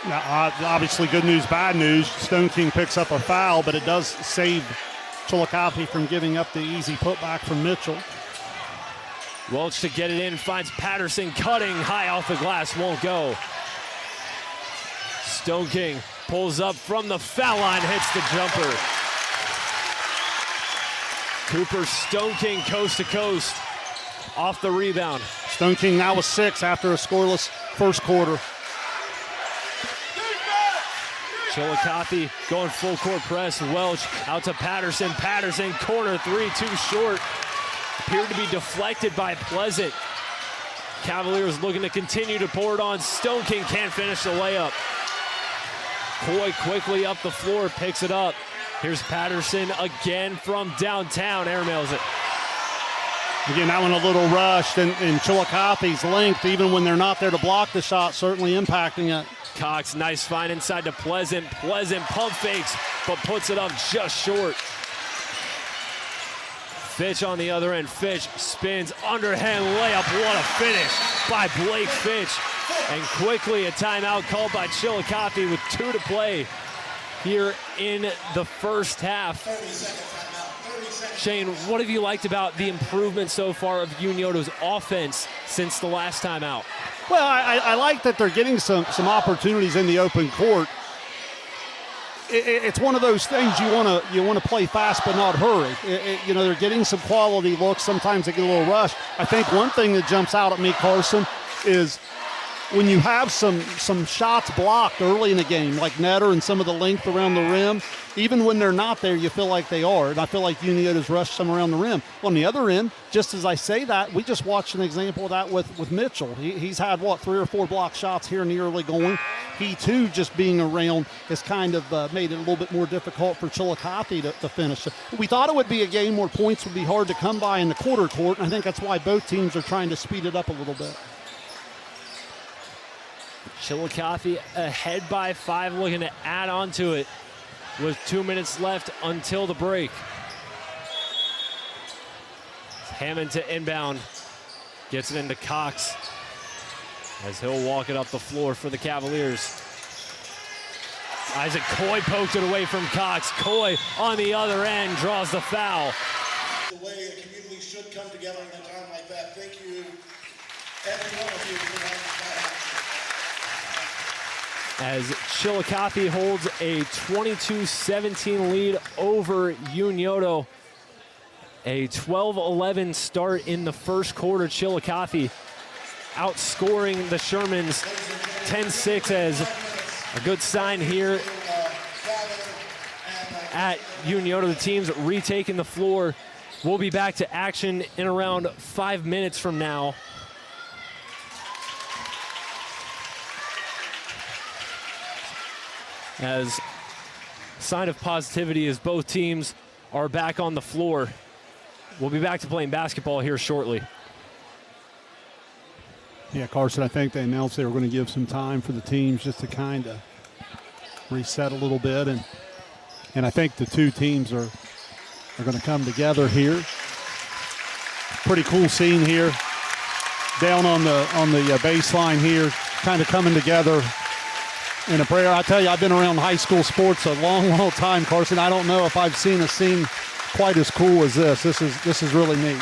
obviously good news, bad news. Stone King picks up a foul, but it does save Chillicothe from giving up the easy putback from Mitchell. Welch to get it in, finds Patterson cutting high off the glass, won't go. Stone King pulls up from the foul line, hits the jumper. Cooper Stone King coast to coast off the rebound. Stone King now with 6 after a scoreless first quarter. Chillicothe going full court press. Welch out to Patterson. Patterson corner 3, too short. Appeared to be deflected by Pleasant. Cavaliers looking to continue to pour it on. Stone King can't finish the layup. Coy quickly up the floor, picks it up. Here's Patterson again from downtown. Airmails it. Again, that one a little rushed, and Chillicothe's length, even when they're not there to block the shot, certainly impacting it. Cox, nice find inside to Pleasant. Pleasant pump fakes, but puts it up just short. Fitch on the other end. Fitch spins, underhand layup. What a finish by Blake Fitch. And quickly a timeout called by Chillicothe with 2 to play. here in the first half. Shane, what have you liked about the improvement so far of Unioto's offense since the last time out? Well, I like that they're getting some opportunities in the open court. It's one of those things you want to play fast but not hurry. They're getting some quality looks. Sometimes they get a little rushed. I think one thing that jumps out at me, Carson, is when you have some shots blocked early in the game, like Netter and some of the length around the rim, even when they're not there, you feel like they are. And I feel like Unioto's rushed some around the rim. On the other end, just as I say that, we just watched an example of that with Mitchell. He's had, 3 or 4 block shots here in the early going. He, too, just being around has kind of made it a little bit more difficult for Chillicothe to finish. We thought it would be a game where points would be hard to come by in the quarter court, and I think that's why both teams are trying to speed it up a little bit. Chillicothe ahead by 5, looking to add on to it with 2 minutes left until the break. Hammond to inbound, gets it into Cox as he'll walk it up the floor for the Cavaliers. Isaac Coy poked it away from Cox. Coy on the other end draws the foul. The way a community should come together in a time like that. Thank you, every one of you, for as Chillicothe holds a 22-17 lead over Unioto. A 12-11 start in the first quarter. Chillicothe outscoring the Shermans 10-6 as a good sign here at Unioto. The team's retaking the floor. We'll be back to action in around 5 minutes from now. As sign of positivity as both teams are back on the floor. We'll be back to playing basketball here shortly. Yeah, Carson, I think they announced they were going to give some time for the teams just to kind of reset a little bit. And I think the two teams are going to come together here. Pretty cool scene here. Down on the baseline here, kind of coming together in a prayer. I tell you, I've been around high school sports a long, long time, Carson. I don't know if I've seen a scene quite as cool as this. This is really neat.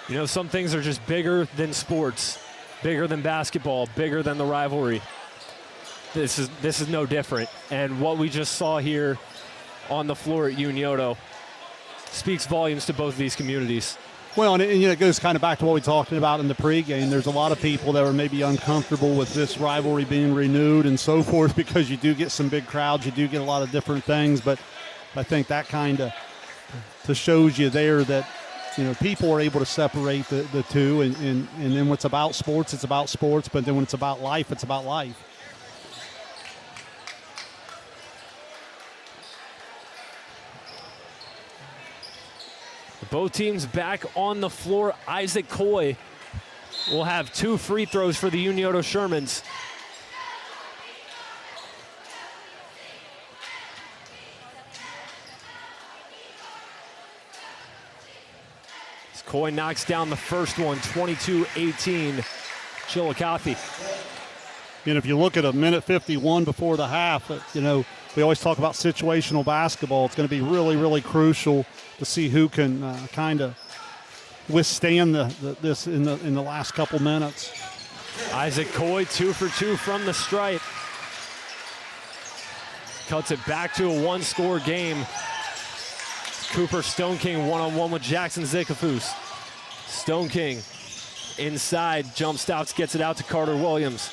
You know, some things are just bigger than sports. Bigger than basketball, bigger than the rivalry. This is no different. And what we just saw here on the floor at Unioto speaks volumes to both of these communities. Well, and it goes kind of back to what we talked about in the pregame. There's a lot of people that were maybe uncomfortable with this rivalry being renewed and so forth because you do get some big crowds, you do get a lot of different things. But I think that kind of shows you there that people are able to separate the two, and then when it's about sports, it's about sports, but then when it's about life, it's about life. Both teams back on the floor. Isaac Coy will have 2 free throws for the Unioto Shermans. Coy knocks down the first one, 22-18, Chillicothe. And if you look at a minute 51 before the half, we always talk about situational basketball. It's going to be really, really crucial to see who can kind of withstand this in the last couple minutes. Isaac Coy, 2 for 2 from the stripe. Cuts it back to a 1-score game. Cooper Stone King one-on-one with Jackson Zicafus. Stone King inside, jump stops, gets it out to Carter Williams.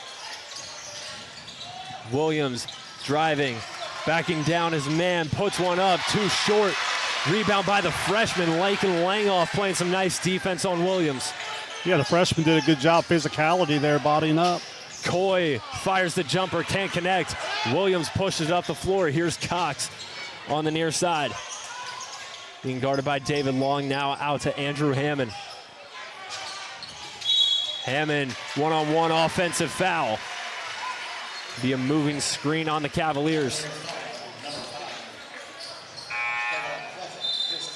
Williams driving, backing down his man, puts one up, too short. Rebound by the freshman, Lakin Langoff, playing some nice defense on Williams. Yeah, the freshman did a good job, physicality there, bodying up. Coy fires the jumper, can't connect. Williams pushes it up the floor. Here's Cox on the near side. Being guarded by David Long, now out to Andrew Hammond. Hammond, one-on-one offensive foul. Be a moving screen on the Cavaliers.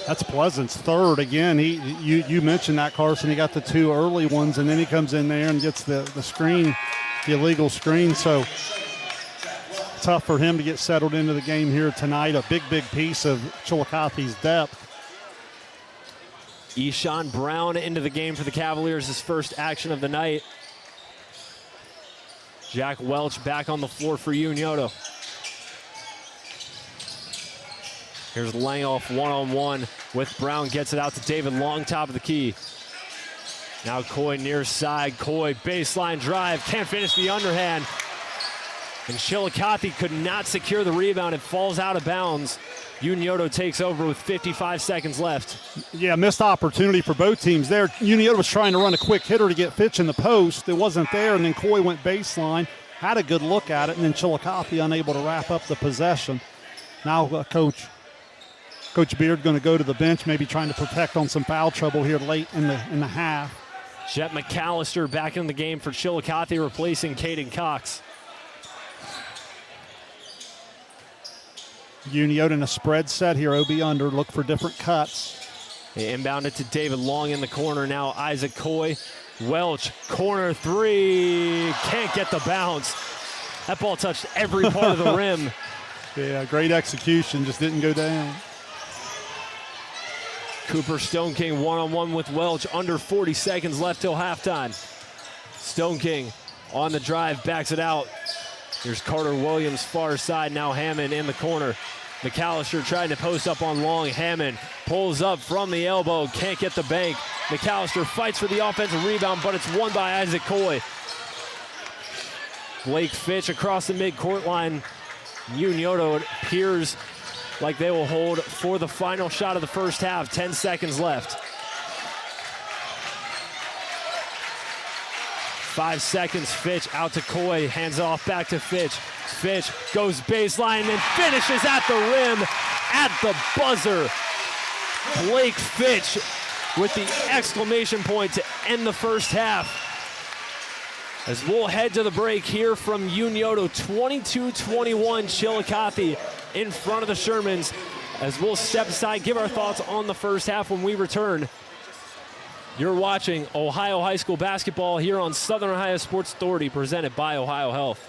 That's Pleasant's third again. You mentioned that, Carson. He got the two early ones, and then he comes in there and gets the screen, the illegal screen. So tough for him to get settled into the game here tonight. A big piece of Chillicothe's depth. Eshawn Brown into the game for the Cavaliers, his first action of the night. Jack Welch back on the floor for Unioto. Here's Langhoff one-on-one with Brown, gets it out to David Long, top of the key. Now Coy near side, Coy baseline drive, can't finish the underhand. And Chillicothe could not secure the rebound, it falls out of bounds. Unioto takes over with 55 seconds left. Yeah, missed opportunity for both teams there. Unioto was trying to run a quick hitter to get Fitch in the post. It wasn't there, and then Coy went baseline, had a good look at it, and then Chillicothe unable to wrap up the possession. Now Coach Beard going to go to the bench, maybe trying to protect on some foul trouble here late in the half. Jet McAllister back in the game for Chillicothe, replacing Caden Cox. Unioto in a spread set here, OB under, look for different cuts. They inbound it to David Long in the corner. Now Isaac Coy. Welch, corner three. Can't get the bounce. That ball touched every part of the rim. Yeah, great execution, just didn't go down. Cooper Stone King one-on-one with Welch. Under 40 seconds left till halftime. Stone King on the drive, backs it out. Here's Carter Williams far side. Now Hammond in the corner. McAllister trying to post up on Long. Hammond pulls up from the elbow, can't get the bank. McAllister fights for the offensive rebound, but it's won by Isaac Coy. Blake Fitch across the midcourt line. Unioto, it appears like they will hold for the final shot of the first half. 10 seconds left. 5 seconds, Fitch out to Coy, hands off back to Fitch. Fitch goes baseline and finishes at the rim, at the buzzer. Blake Fitch with the exclamation point to end the first half. As we'll head to the break here from Unioto, 22-21 Chillicothe in front of the Shermans. As we'll step aside, give our thoughts on the first half when we return. You're watching Ohio High School basketball here on Southern Ohio Sports Authority, presented by Ohio Health.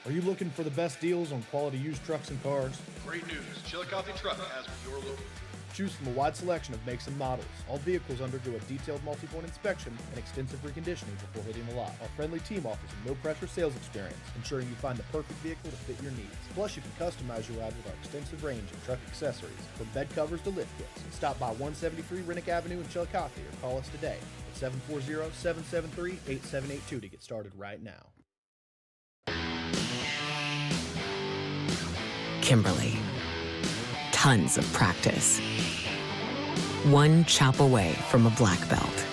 Are you looking for the best deals on quality used trucks and cars? Great news. Chillicothe Truck has what you're looking for. Choose from a wide selection of makes and models. All vehicles undergo a detailed multi-point inspection and extensive reconditioning before hitting the lot. Our friendly team offers a no-pressure sales experience, ensuring you find the perfect vehicle to fit your needs. Plus, you can customize your ride with our extensive range of truck accessories, from bed covers to lift kits. Stop by 173 Rennick Avenue in Chillicothe or call us today at 740-773-8782 to get started right now. Kimberly. Tons of practice. One chop away from a black belt.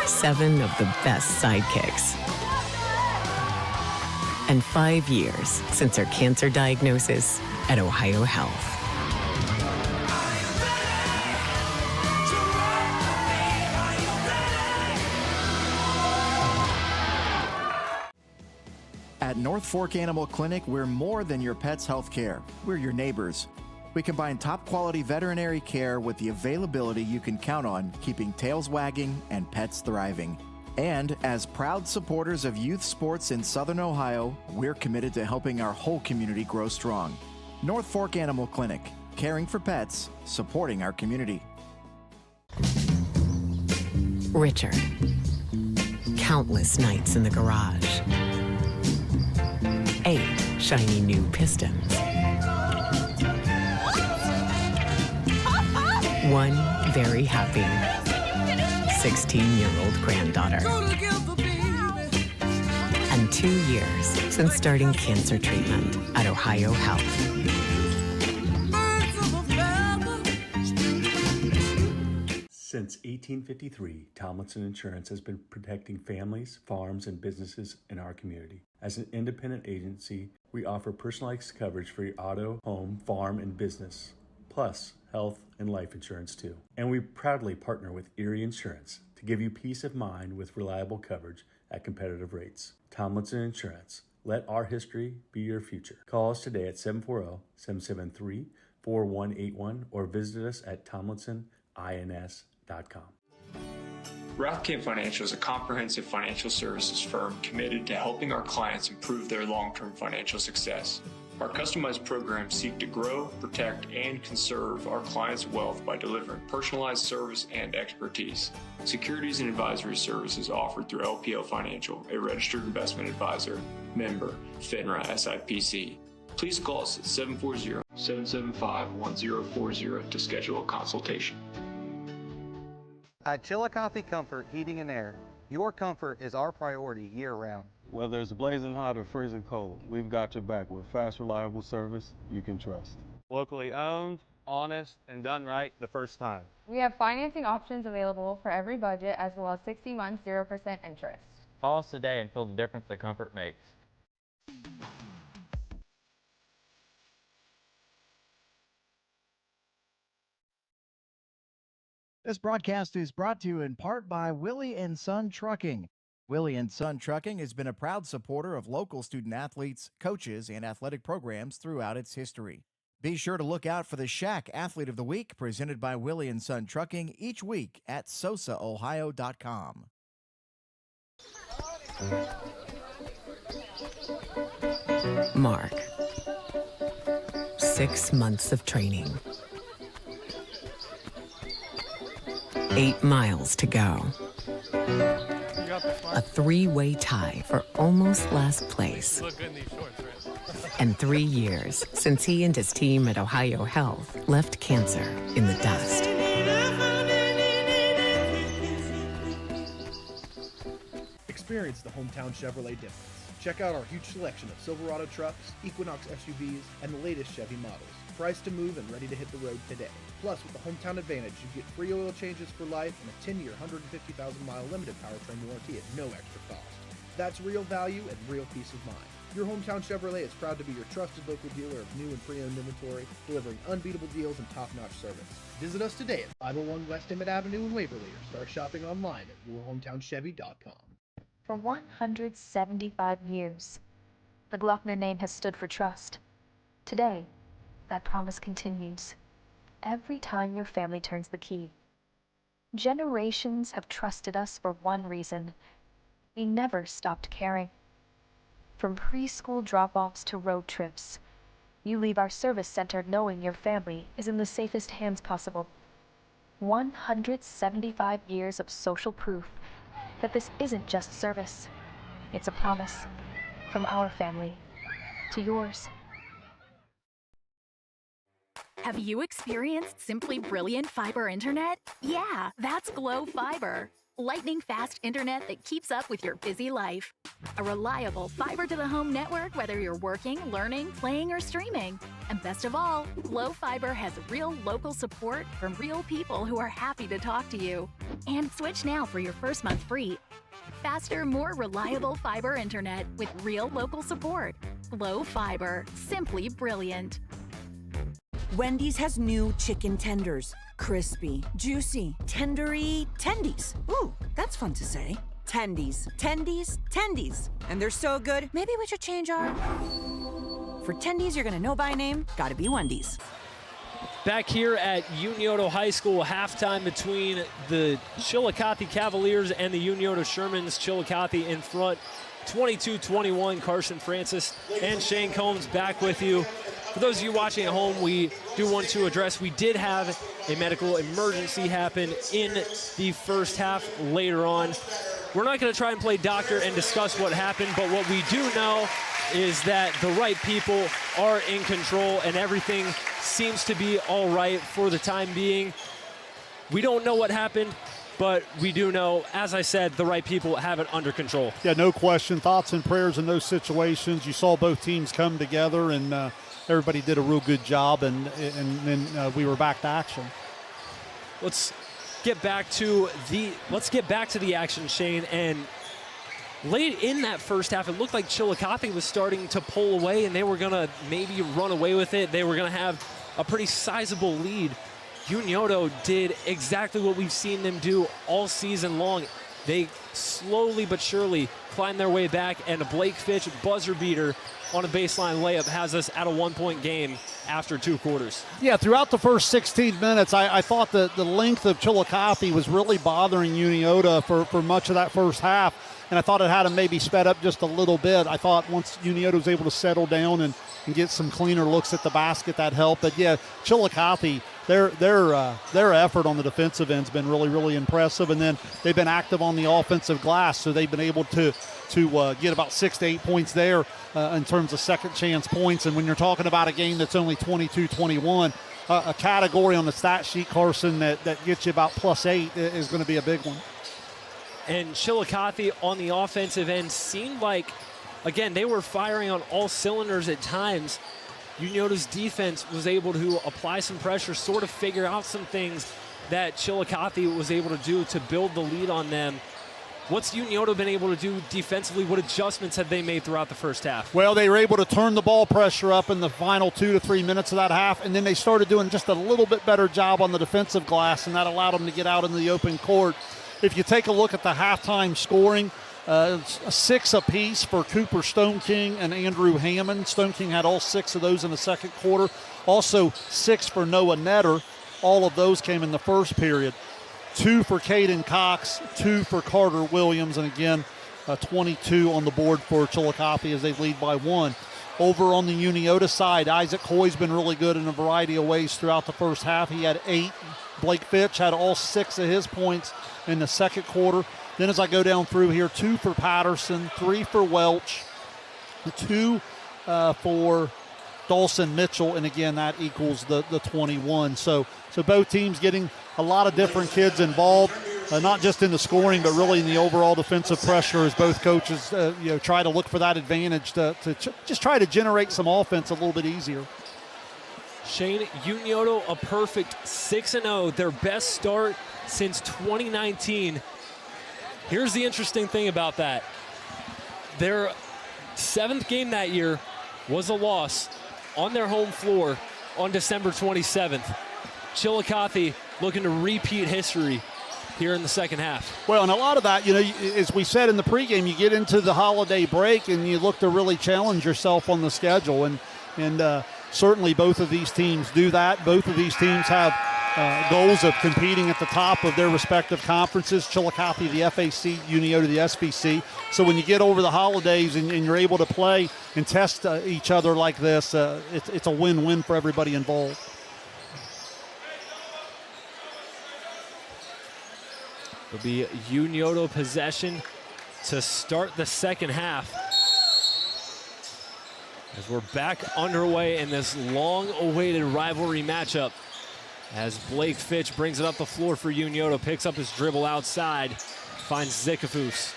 7 of the best sidekicks. And 5 years since her cancer diagnosis at Ohio Health. At North Fork Animal Clinic, we're more than your pet's health care. We're your neighbors. We combine top-quality veterinary care with the availability you can count on, keeping tails wagging and pets thriving. And as proud supporters of youth sports in Southern Ohio, we're committed to helping our whole community grow strong. North Fork Animal Clinic, caring for pets, supporting our community. Richard. Countless nights in the garage. 8 shiny new Pistons. 1 very happy 16-year-old granddaughter. And 2 years since starting cancer treatment at Ohio Health. Since 1853, Tomlinson Insurance has been protecting families, farms, and businesses in our community. As an independent agency, we offer personalized coverage for your auto, home, farm, and business, plus health and life insurance too. And we proudly partner with Erie Insurance to give you peace of mind with reliable coverage at competitive rates. Tomlinson Insurance. Let our history be your future. Call us today at 740-773-4181 or visit us at tomlinsonins.com. Rathkamp Financial is a comprehensive financial services firm committed to helping our clients improve their long-term financial success. Our customized programs seek to grow, protect, and conserve our clients' wealth by delivering personalized service and expertise. Securities and advisory services offered through LPL Financial, a registered investment advisor, member, FINRA SIPC. Please call us at 740-775-1040 to schedule a consultation. At Chillicothe Comfort Heating and Air, your comfort is our priority year-round. Whether it's blazing hot or freezing cold, we've got your back with fast, reliable service you can trust. Locally owned, honest, and done right the first time. We have financing options available for every budget as well as 60 months 0% interest. Call us today and feel the difference that comfort makes. This broadcast is brought to you in part by Willie & Son Trucking. Willie & Son Trucking has been a proud supporter of local student athletes, coaches, and athletic programs throughout its history. Be sure to look out for the Shack Athlete of the Week presented by Willie & Son Trucking each week at SOSAOhio.com. Mark. 6 months of training. 8 miles to go. A 3-way tie for almost last place. And 3 years since he and his team at Ohio Health left cancer in the dust. Experience the hometown Chevrolet difference. Check out our huge selection of Silverado trucks, Equinox SUVs, and the latest Chevy models. Priced to move and ready to hit the road today. Plus, with the Hometown Advantage, you get free oil changes for life and a 10-year, 150,000-mile limited powertrain warranty at no extra cost. That's real value and real peace of mind. Your Hometown Chevrolet is proud to be your trusted local dealer of new and pre-owned inventory, delivering unbeatable deals and top-notch service. Visit us today at 501 West Emmett Avenue in Waverly or start shopping online at yourhometownchevy.com. For 175 years, the Glockner name has stood for trust. Today, that promise continues. Every time your family turns the key. Generations have trusted us for one reason. We never stopped caring. From preschool drop-offs to road trips, you leave our service center knowing your family is in the safest hands possible. 175 years of social proof that this isn't just service. It's a promise from our family to yours. Have you experienced simply brilliant fiber internet? Yeah, that's Glow Fiber. Lightning fast internet that keeps up with your busy life. A reliable fiber-to-the-home network whether you're working, learning, playing, or streaming. And best of all, Glow Fiber has real local support from real people who are happy to talk to you. And switch now for your first month free. Faster, more reliable fiber internet with real local support. Glow Fiber. Simply brilliant. Wendy's has new chicken tenders. Crispy, juicy, tendery tendies. Ooh, that's fun to say. Tendies, tendies, tendies. And they're so good, maybe we should change our... For tendies you're gonna know by name, gotta be Wendy's. Back here at Unioto High School, halftime between the Chillicothe Cavaliers and the Unioto Shermans. Chillicothe in front, 22-21. Carson Francis and Shane Combs back with you. For those of you watching at home, we do want to address, we did have a medical emergency happen in the first half later on. We're not going to try and play doctor and discuss what happened, but what we do know is that the right people are in control and everything seems to be all right for the time being. We don't know what happened, but we do know, as I said, the right people have it under control. Yeah, no question. Thoughts and prayers in those situations. You saw both teams come together and everybody did a real good job, and then we were back to action. Let's get back to the action, Shane. And late in that first half, it looked like Chillicothe was starting to pull away, and they were going to maybe run away with it. They were going to have a pretty sizable lead. Unioto did exactly what we've seen them do all season long. they slowly but surely climb their way back, and a Blake Fitch buzzer beater on a baseline layup has us at a 1-point game after 2 quarters. Yeah, throughout the first 16 minutes, I thought that the length of Chillicothe was really bothering Unioto for much of that first half, and I thought it had them maybe sped up just a little bit. I thought once Unioto was able to settle down and get some cleaner looks at the basket, that helped. But yeah, Chillicothe, their effort on the defensive end's been really, really impressive, and then they've been active on the offensive glass, so they've been able to get about 6 to 8 points there in terms of second chance points. And when you're talking about a game that's only 22-21, a category on the stat sheet, Carson, that gets you about +8 is going to be a big one. And Chillicothe on the offensive end seemed like, again, they were firing on all cylinders at times. Unioto's defense was able to apply some pressure, sort of figure out some things that Chillicothe was able to do to build the lead on them. What's Unioto been able to do defensively? What adjustments have they made throughout the first half? Well, they were able to turn the ball pressure up in the final 2 to 3 minutes of that half, and then they started doing just a little bit better job on the defensive glass, and that allowed them to get out in the open court. If you take a look at the halftime scoring, 6 apiece for Cooper Stoneking and Andrew Hammond. Stoneking had all 6 of those in the second quarter. Also 6 for Noah Netter. All of those came in the first period. 2 for Caden Cox, 2 for Carter Williams, and again, 22 on the board for Chillicothe as they lead by 1. Over on the Unioto side, Isaac Coy's been really good in a variety of ways throughout the first half. He had 8. Blake Fitch had all 6 of his points in the second quarter. Then as I go down through here, 2 for Patterson, 3 for Welch, 2 for Dawson Mitchell, and again, that equals the 21. So both teams getting a lot of different kids involved, not just in the scoring, but really in the overall defensive pressure as both coaches try to look for that advantage to just try to generate some offense a little bit easier. Shane, Unioto a perfect 6-0, their best start since 2019. Here's the interesting thing about that. Their 7th game that year was a loss on their home floor on December 27th. Chillicothe looking to repeat history here in the second half. Well, and a lot of that, as we said in the pregame, you get into the holiday break and you look to really challenge yourself on the schedule. And certainly both of these teams do that. Both of these teams have goals of competing at the top of their respective conferences. Chillicothe, the FAC, Unioto, the SBC. So when you get over the holidays and you're able to play and test each other like this, it's a win-win for everybody involved. It'll be Unioto possession to start the second half. As we're back underway in this long-awaited rivalry matchup. As Blake Fitch brings it up the floor for Unioto, picks up his dribble outside, finds Zikafus.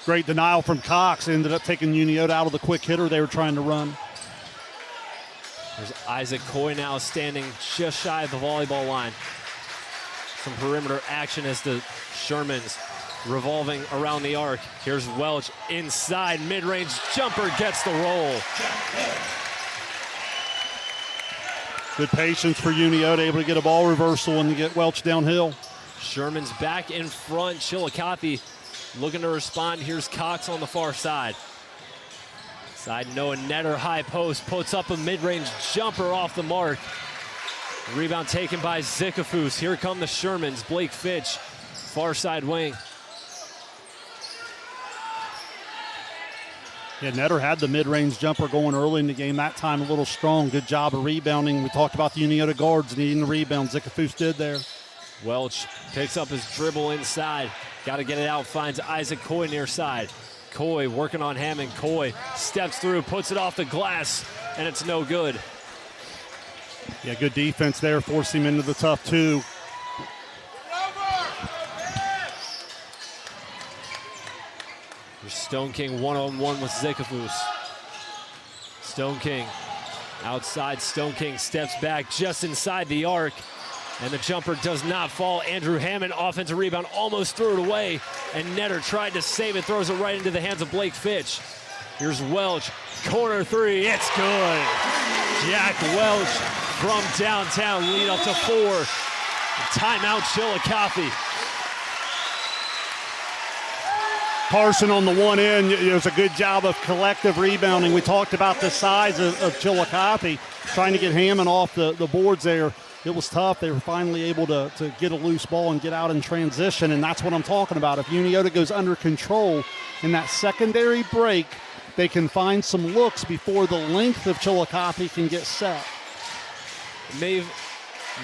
Great denial from Cox, ended up taking Unioto out of the quick hitter they were trying to run. There's Isaac Coy now standing just shy of the volleyball line. Some perimeter action as the Shermans revolving around the arc. Here's Welch inside, mid-range jumper gets the roll. Good patience for Unioto, able to get a ball reversal and get Welch downhill. Sherman's back in front. Chillicothe looking to respond. Here's Cox on the far side. Side Noah Netter, high post, puts up a mid-range jumper off the mark. Rebound taken by Zikafus. Here come the Shermans. Blake Fitch, far side wing. Yeah, Netter had the mid-range jumper going early in the game. That time a little strong. Good job of rebounding. We talked about the Unioto guards needing the rebound. Zikafus did there. Welch picks up his dribble inside. Got to get it out. Finds Isaac Coy near side. Coy working on Hammond. Coy steps through, puts it off the glass, and it's no good. Yeah, good defense there. Forced him into the tough 2. Stone King one-on-one with Zikafus. Stone King outside. Stone King steps back just inside the arc, and the jumper does not fall. Andrew Hammond, offensive rebound, almost threw it away, and Netter tried to save it, throws it right into the hands of Blake Fitch. Here's Welch, corner 3, it's good. Jack Welch from downtown, lead up to 4. Timeout Chillicothe. Carson on the one end, it was a good job of collective rebounding. We talked about the size of Chillicothe, trying to get Hammond off the boards there. It was tough. They were finally able to get a loose ball and get out in transition, and that's what I'm talking about. If Unioto goes under control in that secondary break, they can find some looks before the length of Chillicothe can get set. They've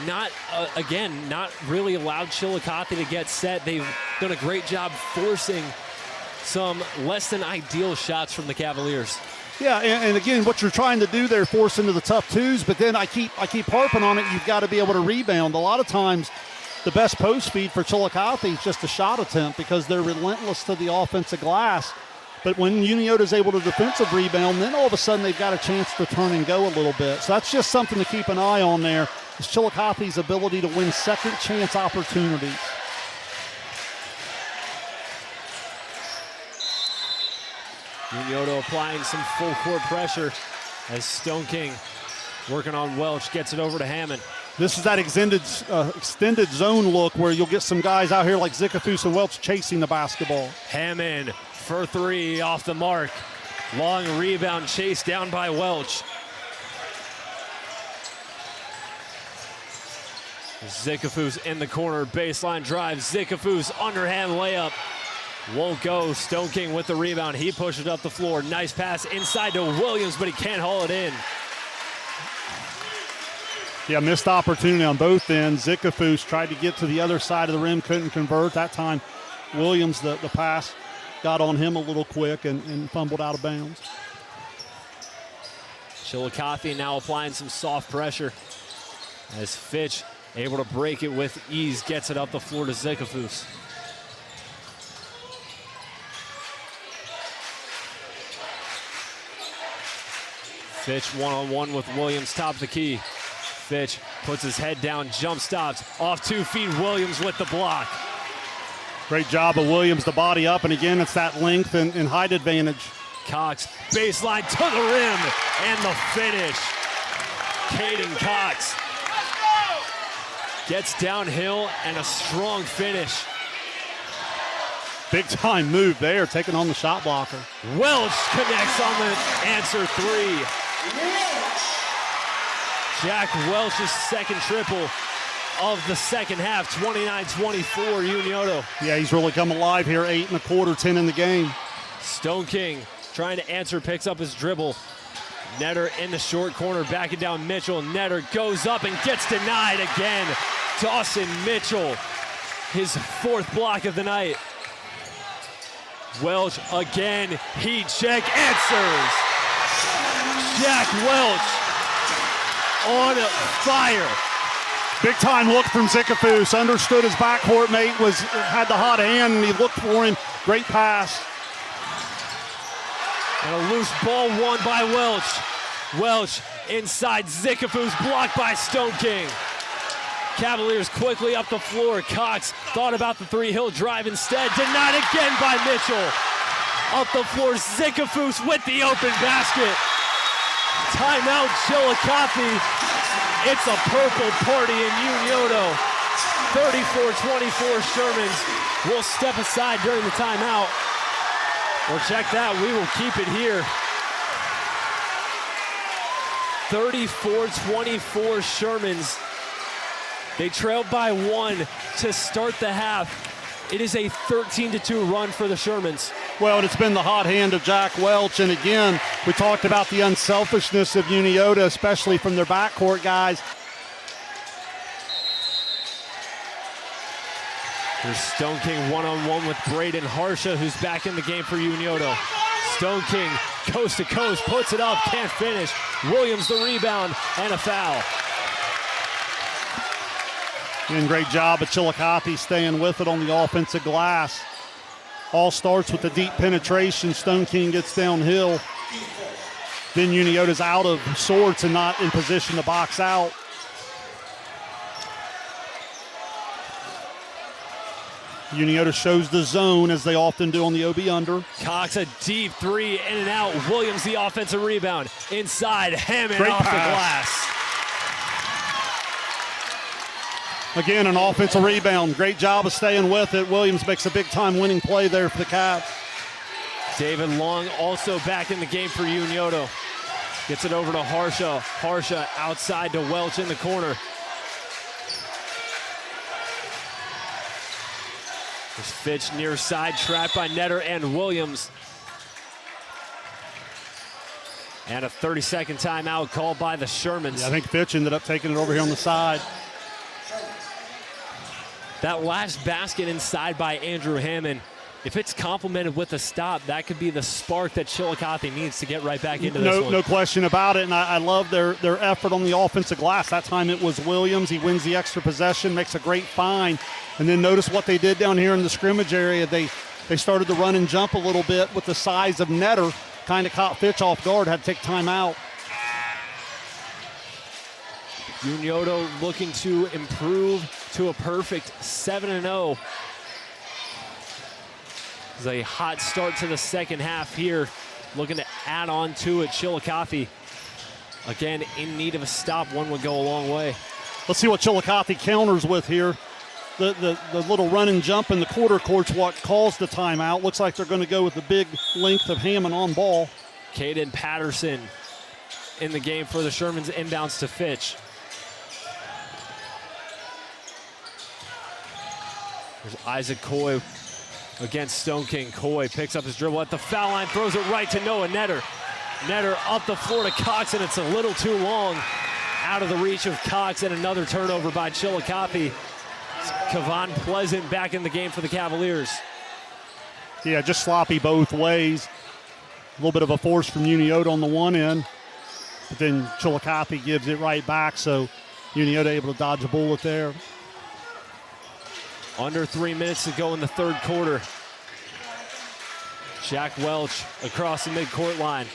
not really allowed Chillicothe to get set. They've done a great job forcing some less than ideal shots from the Cavaliers. Yeah, and again, what you're trying to do there, force into the tough twos, but then I keep harping on it, you've got to be able to rebound. A lot of times, the best post feed for Chillicothe is just a shot attempt because they're relentless to the offensive glass. But when Unioto is able to defensive rebound, then all of a sudden they've got a chance to turn and go a little bit. So that's just something to keep an eye on there, is Chillicothe's ability to win second chance opportunities. Unioto applying some full court pressure as Stone King working on Welch, gets it over to Hammond. This is that extended zone look where you'll get some guys out here like Zickafoos and Welch chasing the basketball. Hammond for three, off the mark. Long rebound chase down by Welch. Zickafoos in the corner, baseline drive. Zickafoos underhand layup. Won't go. Stone King with the rebound. He pushes up the floor. Nice pass inside to Williams, but he can't haul it in. Yeah, missed opportunity on both ends. Zickafoos tried to get to the other side of the rim, couldn't convert. That time, Williams, the pass got on him a little quick and fumbled out of bounds. Chillicothe now applying some soft pressure as Fitch able to break it with ease, gets it up the floor to Zickafoos. Fitch one-on-one with Williams, top of the key. Fitch puts his head down, jump stops, off 2 feet, Williams with the block. Great job of Williams to body up, and again, it's that length and height advantage. Cox, baseline to the rim, and the finish. Caden Cox gets downhill and a strong finish. Big time move there, taking on the shot blocker. Welch connects on the answer three. Jack Welch's second triple of the second half, 29-24 Unioto. Yeah, he's really come alive here, 8 1/4, 10 in the game. Stone King trying to answer, picks up his dribble. Netter in the short corner, backing down Mitchell. Netter goes up and gets denied again. Dawson Mitchell, his 4th block of the night. Welch again, heat check, answers. Jack Welch on fire. Big time look from Zickafoos, understood his backcourt mate had the hot hand and he looked for him. Great pass. And a loose ball won by Welch. Welch inside, Zickafoos blocked by Stone King. Cavaliers quickly up the floor. Cox thought about the three, he'll drive instead. Denied again by Mitchell. Up the floor, Zickafoos with the open basket. Timeout, Chillicothe. It's a purple party in Unioto. 34-24 Shermans will step aside during the timeout. Well, check that, we will keep it here. 34-24 Shermans. They trailed by 1 to start the half. It is a 13-2 run for the Shermans. Well, it's been the hot hand of Jack Welch, and again, we talked about the unselfishness of Unioto, especially from their backcourt guys. There's Stone King one-on-one with Braden Harsha, who's back in the game for Unioto. Stone King, coast to coast, puts it up, can't finish. Williams the rebound, and a foul. Doing a great job of Chillicothe staying with it on the offensive glass. All starts with the deep penetration. Stone King gets downhill. Then Unioto's out of sorts and not in position to box out. Unioto shows the zone as they often do on the OB under. Cox a deep three, in and out. Williams the offensive rebound. Inside, Hammond Great off pass. the glass. Again, an offensive rebound. Great job of staying with it. Williams makes a big-time winning play there for the Cavs. David Long also back in the game for Unioto. Gets it over to Harsha. Harsha outside to Welch in the corner. There's Fitch near side, trapped by Netter and Williams. And a 30-second timeout called by the Shermans. Yeah, I think Fitch ended up taking it over here on the side. That last basket inside by Andrew Hammond, if it's complemented with a stop, that could be the spark that Chillicothe needs to get right back into this one. No question about it, and I love their effort on the offensive glass. That time it was Williams. He wins the extra possession, makes a great find. And then notice what they did down here in the scrimmage area. They started to run and jump a little bit with the size of Netter. Kind of caught Fitch off guard, had to take time out. Unioto looking to improve to a perfect 7-0. It's a hot start to the second half here. Looking to add on to it. Chillicothe, again, in need of a stop. One would go a long way. Let's see what Chillicothe counters with here. The little run and jump in the quarter court's what caused the timeout. Looks like they're going to go with the big length of Hammond on ball. Caden Patterson in the game for the Shermans, inbounds to Fitch. There's Isaac Coy against Stone King. Coy picks up his dribble at the foul line, throws it right to Noah Netter. Netter up the floor to Cox, and it's a little too long. Out of the reach of Cox, and another turnover by Chillicothe. Kavan Pleasant back in the game for the Cavaliers. Yeah, just sloppy both ways. A little bit of a force from Unioto on the one end, but then Chillicothe gives it right back, so Unioto able to dodge a bullet there. Under 3 minutes to go in the third quarter. Jack Welch across the midcourt line.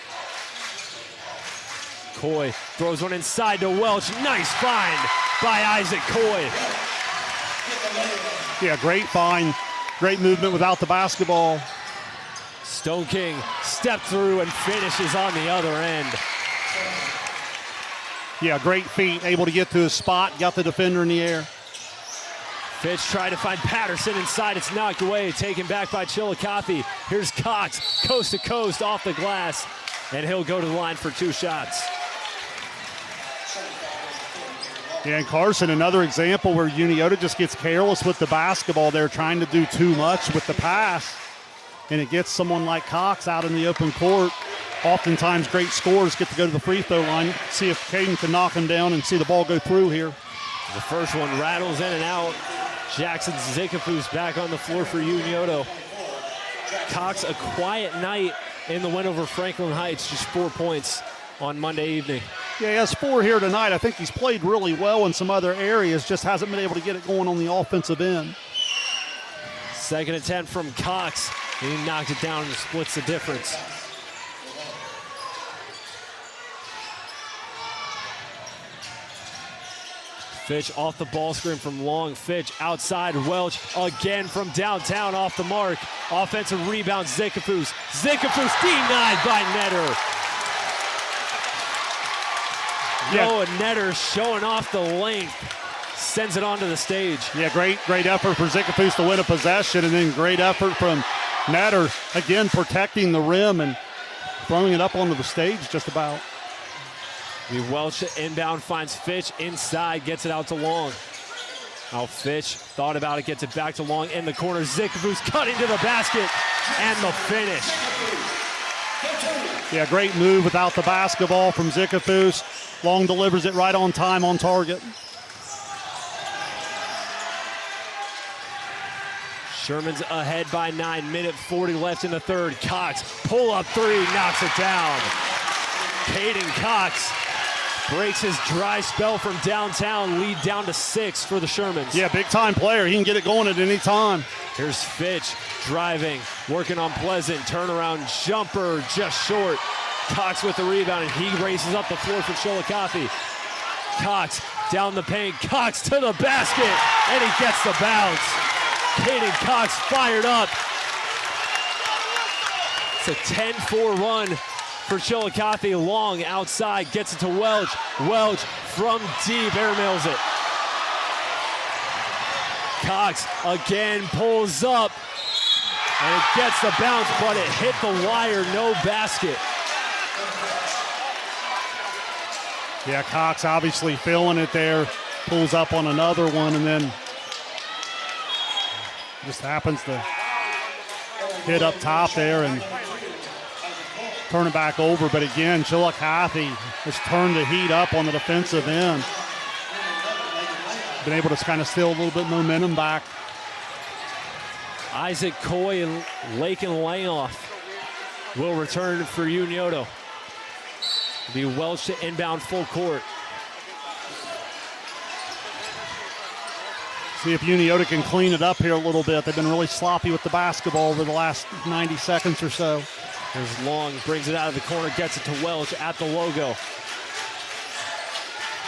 Coy throws one inside to Welch. Nice find by Isaac Coy. Yeah, great find, great movement without the basketball. Stone King stepped through and finishes on the other end. Yeah, great feet, able to get to his spot, got the defender in the air. Fitch tried to find Patterson inside. It's knocked away, taken back by Chillicothe. Here's Cox, coast to coast off the glass, and he'll go to the line for 2 shots. Yeah, and Carson, another example where Unioto just gets careless with the basketball. They're trying to do too much with the pass, and it gets someone like Cox out in the open court. Oftentimes great scorers get to go to the free throw line, see if Caden can knock him down and see the ball go through here. The first one rattles in and out. Jackson Zikafus back on the floor for Unioto. Cox, a quiet night in the win over Franklin Heights, just 4 points on Monday evening. Yeah, he has 4 here tonight. I think he's played really well in some other areas, just hasn't been able to get it going on the offensive end. Second attempt from Cox. He knocked it down and splits the difference. Fitch off the ball screen from Long. Fitch outside. Welch again from downtown off the mark. Offensive rebound, Zikafus. Zikafus denied by Netter. Yeah. Noah Netter showing off the length. Sends it onto the stage. Yeah, great effort for Zikafus to win a possession, and then great effort from Netter, again protecting the rim and throwing it up onto the stage just about. The Welch inbound finds Fitch inside, gets it out to Long. Now Fitch thought about it, gets it back to Long in the corner. Zikafus cutting to the basket, and the finish. Yeah, great move without the basketball from Zikafus. Long delivers it right on time, on target. Sherman's ahead by 9, minute 40 left in the third. Cox, pull-up 3, knocks it down. Caden Cox breaks his dry spell from downtown, lead down to 6 for the Shermans. Yeah, big-time player. He can get it going at any time. Here's Fitch driving, working on Pleasant. Turnaround jumper, just short. Cox with the rebound, and he races up the floor for Chillicothe. Cox down the paint. Cox to the basket, and he gets the bounce. Caden Cox fired up. It's a 10-4 run for Chillicothe. Long outside, gets it to Welch. Welch from deep, airmails it. Cox again pulls up. And it gets the bounce, but it hit the wire, no basket. Yeah, Cox obviously feeling it there, pulls up on another one, and then just happens to hit up top there and turn it back over. But again, Chillicothe has turned the heat up on the defensive end. Been able to kind of steal a little bit of momentum back. Isaac Coy and Lakin Layoff will return for Unioto. It'll be Welch to inbound full court. See if Unioto can clean it up here a little bit. They've been really sloppy with the basketball over the last 90 seconds or so. There's Long, brings it out of the corner, gets it to Welch at the logo.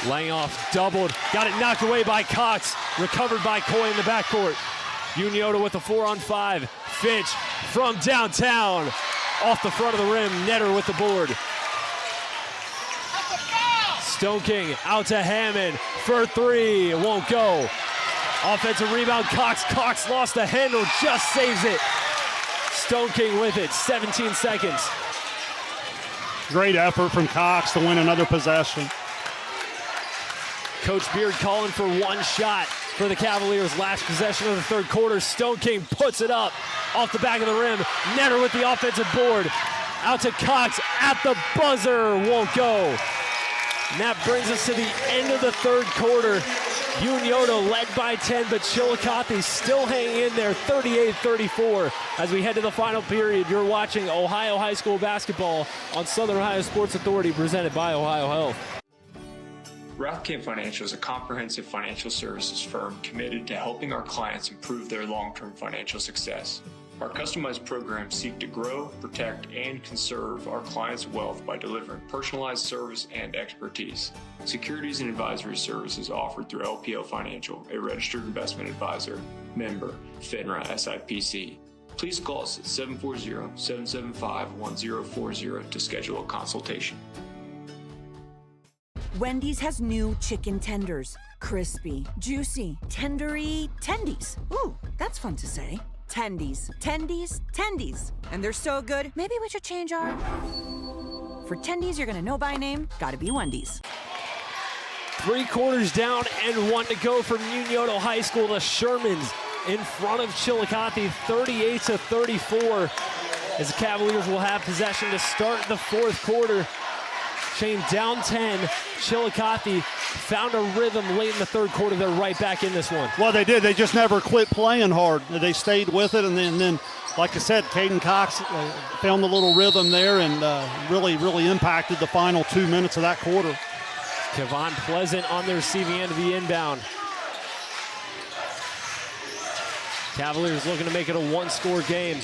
Layoff doubled, got it knocked away by Cox, recovered by Coy in the backcourt. Unioto with a 4-on-5. Finch from downtown, off the front of the rim, Netter with the board. Stone King out to Hammond for three, it won't go. Offensive rebound, Cox. Cox lost the handle, just saves it. Stone King with it, 17 seconds. Great effort from Cox to win another possession. Coach Beard calling for one shot for the Cavaliers. Last possession of the third quarter. Stone King puts it up off the back of the rim. Netter with the offensive board. Out to Cox at the buzzer. Won't go. And that brings us to the end of the third quarter. Unioto led by 10, but Chillicothe still hanging in there, 38-34. As we head to the final period, you're watching Ohio High School basketball on Southern Ohio Sports Authority, presented by Ohio Health. Rathkamp Financial is a comprehensive financial services firm committed to helping our clients improve their long-term financial success. Our customized programs seek to grow, protect, and conserve our clients' wealth by delivering personalized service and expertise. Securities and advisory services offered through LPL Financial, a registered investment advisor, member, FINRA SIPC. Please call us at 740-775-1040 to schedule a consultation. Wendy's has new chicken tenders. Crispy, juicy, tendery tendies. Ooh, that's fun to say. Tendies, tendies, tendies. And they're so good, maybe we should change our... For tendies you're gonna know by name, gotta be Wendy's. 3 quarters down and 1 to go from Unioto High School. The Shermans in front of Chillicothe, 38-34. As the Cavaliers will have possession to start the fourth quarter. Shane down 10. Chillicothe found a rhythm late in the third quarter. They're right back in this one. Well, they did. They just never quit playing hard. They stayed with it, and then like I said, Caden Cox found the little rhythm there and really impacted the final 2 minutes of that quarter. Kevon Pleasant on the receiving end of the inbound. Cavaliers looking to make it a one-score game.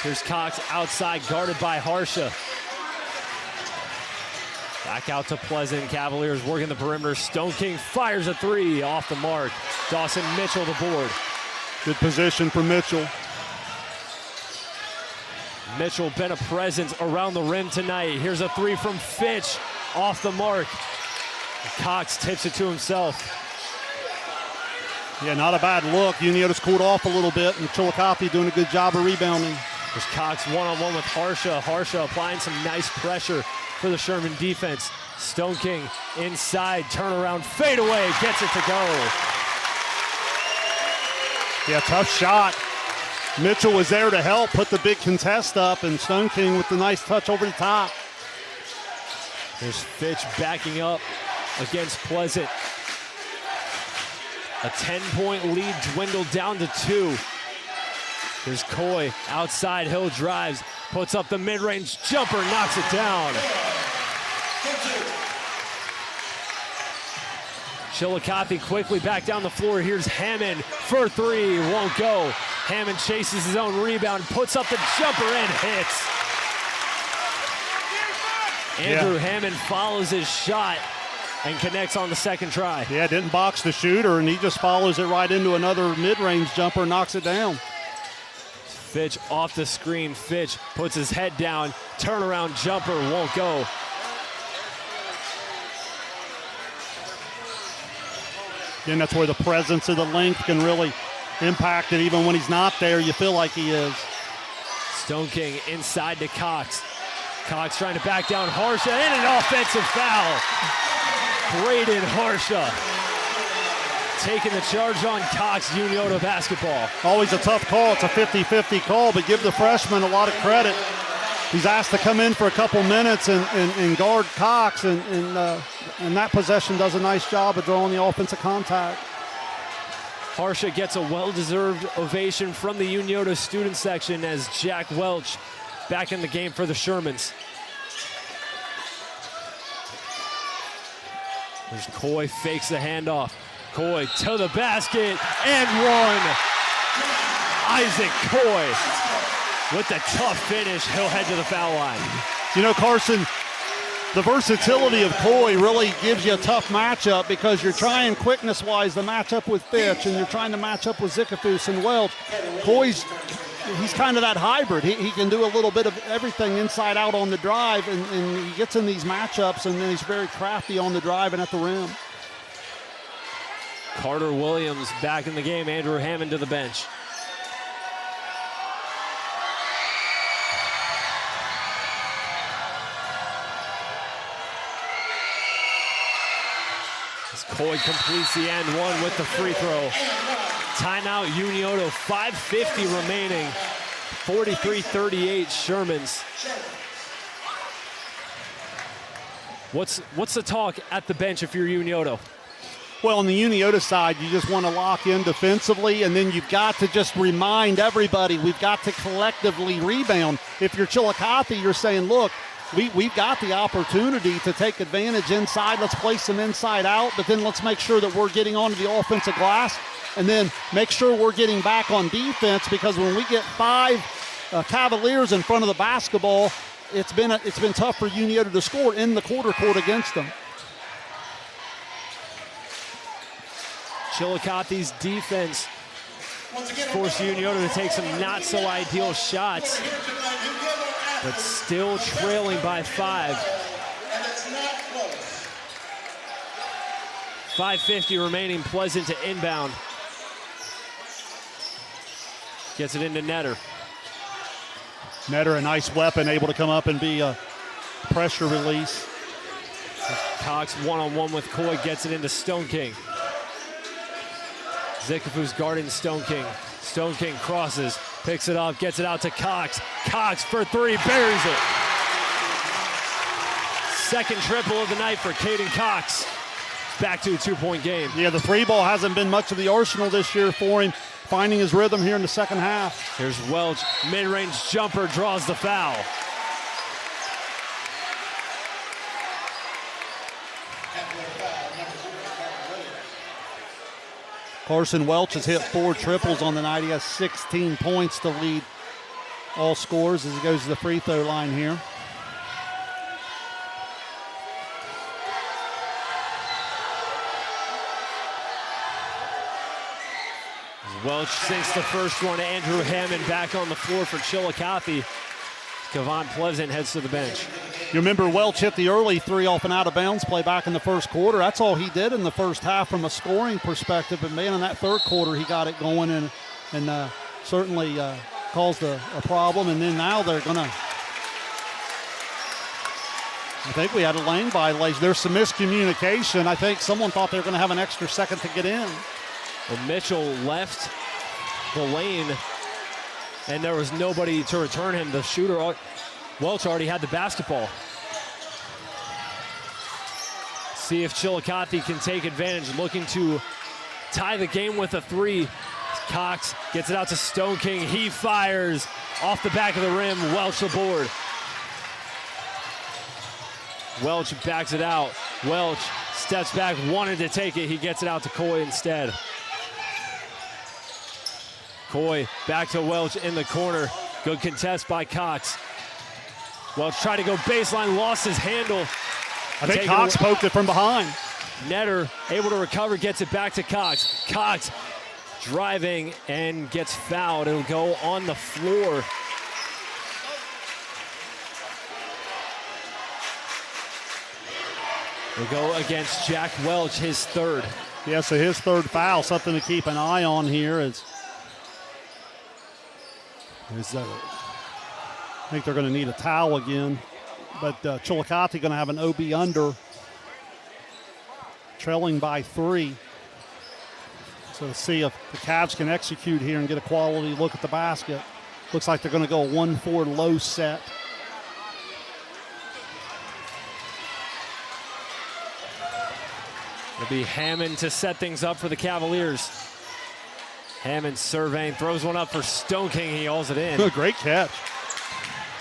Here's Cox outside, guarded by Harsha. Back out to Pleasant. Cavaliers working the perimeter. Stone King fires a three off the mark. Dawson Mitchell the board. Good position for Mitchell. Mitchell been a presence around the rim tonight. Here's a three from Fitch off the mark. Cox tips it to himself. Yeah, not a bad look. Unioto's cooled off a little bit, and Chillicothe doing a good job of rebounding. There's Cox one-on-one with Harsha. Harsha applying some nice pressure for the Sherman defense. Stone King inside, turnaround, fadeaway, gets it to go. Yeah, tough shot. Mitchell was there to help put the big contest up, and Stone King with the nice touch over the top. There's Fitch backing up against Pleasant. A 10-point lead dwindled down to 2. There's Coy outside, Hill drives, puts up the mid-range jumper, knocks it down. Chillicothe quickly back down the floor. Here's Hammond for three, won't go. Hammond chases his own rebound, puts up the jumper and hits. Andrew Hammond follows his shot and connects on the second try. Yeah, didn't box the shooter, and he just follows it right into another mid-range jumper, knocks it down. Fitch off the screen. Fitch puts his head down. Turnaround jumper won't go. And that's where the presence of the length can really impact it. Even when he's not there, you feel like he is. Stone King inside to Cox. Cox trying to back down Harsha, and an offensive foul. Braden Harsha taking the charge on Cox, Unioto basketball. Always a tough call. It's a 50-50 call, but give the freshman a lot of credit. He's asked to come in for a couple minutes and guard Cox, and that possession does a nice job of drawing the offensive contact. Harsha gets a well-deserved ovation from the Unioto student section as Jack Welch back in the game for the Shermans. There's Coy, fakes the handoff. Coy to the basket, and one. Isaac Coy with the tough finish. He'll head to the foul line. You know, Carson, the versatility of Coy really gives you a tough matchup because you're trying quickness-wise to match up with Fitch, and you're trying to match up with Zickafoos and Welch. He's kind of that hybrid. He can do a little bit of everything inside out on the drive, and he gets in these matchups, and then he's very crafty on the drive and at the rim. Carter Williams back in the game. Andrew Hammond to the bench. As Coy completes the and one with the free throw. Timeout Unioto, 5:50 remaining. 43-38 Shermans. What's the talk at the bench if you're Unioto? Well, on the Unioto side, you just want to lock in defensively, and then you've got to just remind everybody we've got to collectively rebound. If you're Chillicothe, you're saying, look, we've got the opportunity to take advantage inside. Let's play some inside out, but then let's make sure that we're getting onto the offensive glass, and then make sure we're getting back on defense, because when we get 5 Cavaliers in front of the basketball, it's been tough for Unioto to score in the quarter court against them. Chillicothe's defense forced Unioto to take some not so ideal shots, but still trailing by 5. 5:50 remaining. Pleasant to inbound. Gets it into Netter. Netter, a nice weapon, able to come up and be a pressure release. Cox one-on-one with Coy, gets it into Stone King. Zickafoos guarding Stone King. Stone King crosses, picks it up, gets it out to Cox. Cox for 3, buries it. Second triple of the night for Caden Cox. Back to a 2-point game. Yeah, the 3 ball hasn't been much of the arsenal this year for him, finding his rhythm here in the second half. Here's Welch, mid-range jumper, draws the foul. Carson Welch has hit 4 triples on the night. He has 16 points to lead all scores as he goes to the free throw line here. Welch sinks the first one. Andrew Hammond back on the floor for Chillicothe. Kevon Pleasant heads to the bench. You remember Welch hit the early 3 off an out-of-bounds play back in the first quarter. That's all he did in the first half from a scoring perspective. But, man, in that third quarter, he got it going and certainly caused a problem. And then now they're going to – I think we had a lane violation. There's some miscommunication. I think someone thought they were going to have an extra second to get in. Well, Mitchell left the lane, and there was nobody to return him. The shooter, Welch, already had the basketball. See if Chillicothe can take advantage, looking to tie the game with a 3. Cox gets it out to Stone King. He fires off the back of the rim. Welch the board. Welch backs it out. Welch steps back, wanted to take it. He gets it out to Coy instead. Coy back to Welch in the corner. Good contest by Cox. Welch tried to go baseline, lost his handle. I think Cox poked it from behind. Netter able to recover, gets it back to Cox. Cox driving and gets fouled. It'll go on the floor. It'll go against Jack Welch, his 3rd. Yeah, so his 3rd foul, something to keep an eye on here. think they're going to need a towel again. But Chillicothe going to have an OB under, trailing by 3. So let's see if the Cavs can execute here and get a quality look at the basket. Looks like they're going to go a 1-4 low set. It'll be Hammond to set things up for the Cavaliers. Hammond surveying, throws one up for Stone King. He hauls it in. Great catch.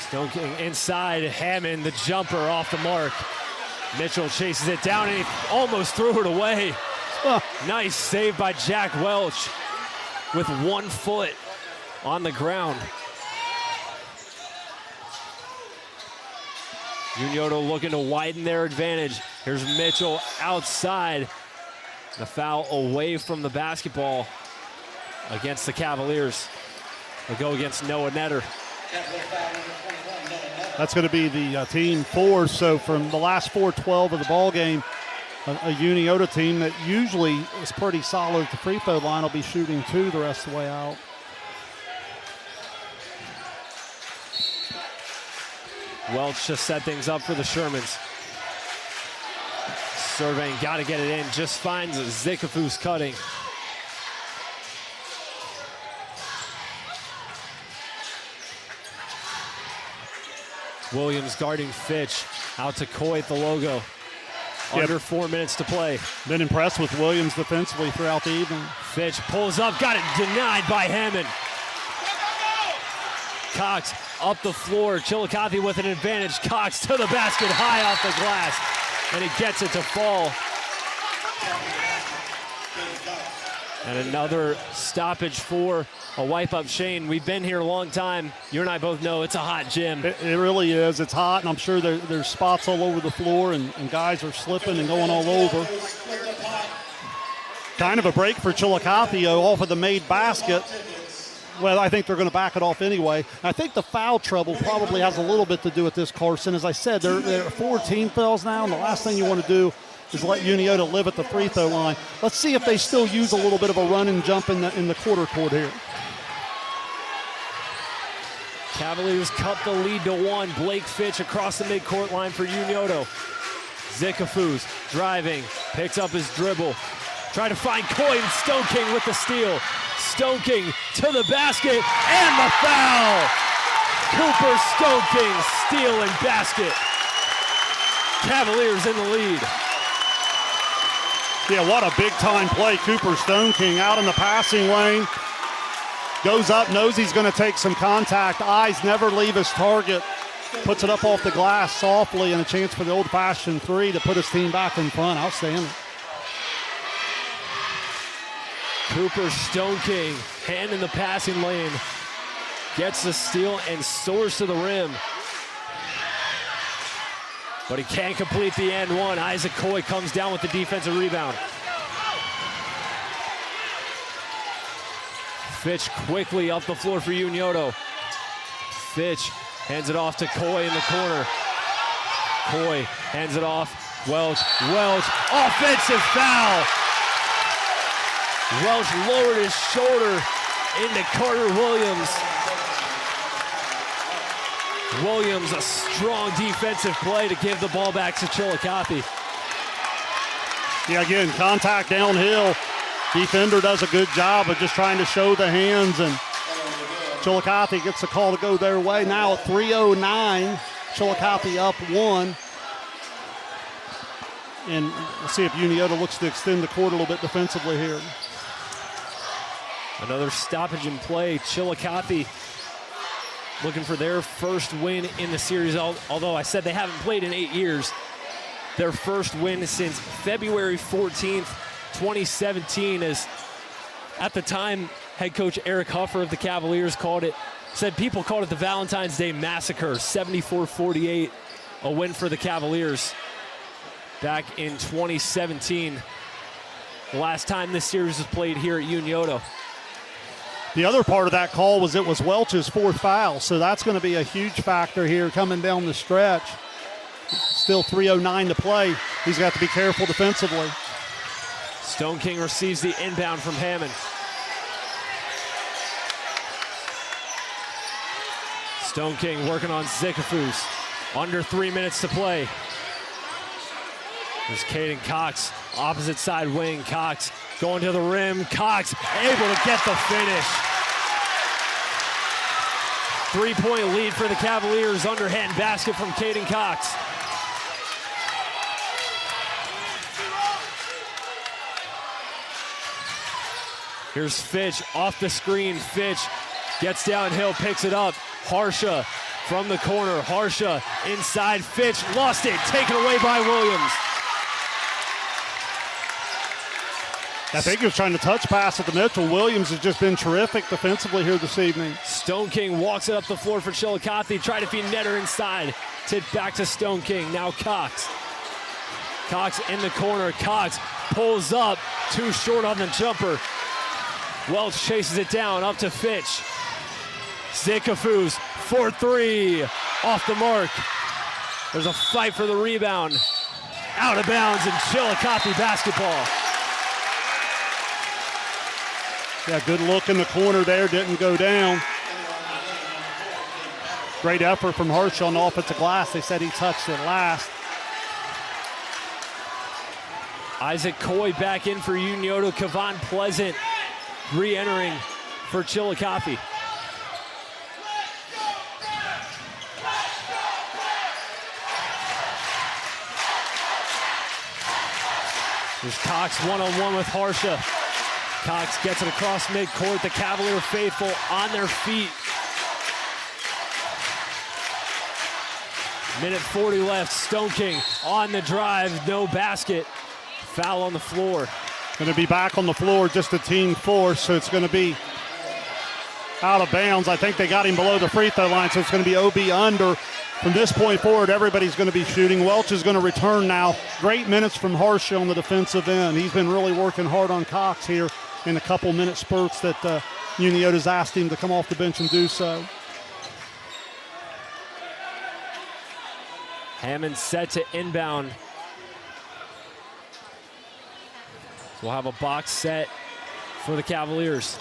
Stone King inside. Hammond, the jumper off the mark. Mitchell chases it down and he almost threw it away. Nice save by Jack Welch with 1 foot on the ground. Unioto looking to widen their advantage. Here's Mitchell outside. The foul away from the basketball against the Cavaliers. They'll go against Noah Netter. That's going to be the team 4. So from the last 4-12 of the ball game, a Unioto team that usually is pretty solid at the free throw line will be shooting 2 the rest of the way out. Welch just set things up for the Shermans. Surveying, got to get it in. Just finds Zikafu's cutting. Williams guarding Fitch. Out to Coy at the logo. Under 4 minutes to play. Been impressed with Williams defensively throughout the evening. Fitch pulls up, got it denied by Hammond. Cox up the floor. Chillicothe with an advantage. Cox to the basket, high off the glass. And he gets it to fall. And another stoppage for a wipe-up. Shane, we've been here a long time. You and I both know it's a hot gym. It really is. It's hot, and I'm sure there's spots all over the floor, and guys are slipping and going all over. Kind of a break for Chillicothe off of the made basket. Well, I think they're going to back it off anyway. I think the foul trouble probably has a little bit to do with this, Carson. As I said, there are 4 team fouls now, and the last thing you want to do is let Unioto live at the free throw line. Let's see if they still use a little bit of a run and jump in the quarter court here. Cavaliers cut the lead to 1. Blake Fitch across the midcourt line for Unioto. Zikafu's driving, picks up his dribble. Trying to find Coy, and Stone King with the steal. Stone King to the basket, and the foul! Cooper, Stone King, steal and basket. Cavaliers in the lead. Yeah, what a big-time play. Cooper Stone King out in the passing lane. Goes up, knows he's going to take some contact. Eyes never leave his target. Puts it up off the glass softly, and a chance for the old-fashioned 3 to put his team back in front. Outstanding. Cooper Stone King, hand in the passing lane. Gets the steal and soars to the rim. But he can't complete the and one. Isaac Coy comes down with the defensive rebound. Fitch quickly up the floor for Unioto. Fitch hands it off to Coy in the corner. Coy hands it off. Welch, offensive foul. Welch lowered his shoulder into Carter Williams. Williams, a strong defensive play to give the ball back to Chillicothe. Yeah, again, contact downhill. Defender does a good job of just trying to show the hands, and Chillicothe gets the call to go their way. Now at 3:09, Chillicothe up 1. And we'll see if Unioto looks to extend the court a little bit defensively here. Another stoppage in play. Chillicothe looking for their first win in the series, although I said they haven't played in 8 years. Their first win since February 14th, 2017, as at the time, head coach Eric Huffer of the Cavaliers said people called it the Valentine's Day Massacre, 74-48, a win for the Cavaliers back in 2017. The last time this series was played here at Unioto. The other part of that call was it was Welch's 4th foul, so that's going to be a huge factor here coming down the stretch. Still 3:09 to play. He's got to be careful defensively. Stone King receives the inbound from Hammond. Stone King working on Zikafus. Under 3 minutes to play. There's Caden Cox, opposite side wing. Cox going to the rim. Cox able to get the finish. 3-point lead for the Cavaliers. Underhand basket from Caden Cox. Here's Fitch off the screen. Fitch gets downhill, picks it up. Harsha from the corner. Harsha inside. Fitch lost it. Taken away by Williams. I think he was trying to touch pass at the Mitchell. Williams has just been terrific defensively here this evening. Stone King walks it up the floor for Chillicothe. Try to feed Netter inside. Tip back to Stone King. Now Cox. Cox in the corner. Cox pulls up. Too short on the jumper. Welch chases it down. Up to Fitch. Zikafus for 3. Off the mark. There's a fight for the rebound. Out of bounds in Chillicothe basketball. Yeah, good look in the corner there, didn't go down. Great effort from Herschel on the offensive glass. They said he touched it last. Isaac Coy back in for Unioto. Kavan Pleasant re-entering for Chillicothe. There's Cox one-on-one with Harsha. Cox gets it across midcourt. The Cavalier faithful on their feet. Minute 40 left. Stone King on the drive. No basket. Foul on the floor. Going to be back on the floor, just a team force, so it's going to be out of bounds. I think they got him below the free throw line, so it's going to be OB under. From this point forward, everybody's going to be shooting. Welch is going to return now. Great minutes from Harsha on the defensive end. He's been really working hard on Cox here in a couple minute spurts that Unioto's asked him to come off the bench and do so. Hammond set to inbound. So we'll have a box set for the Cavaliers.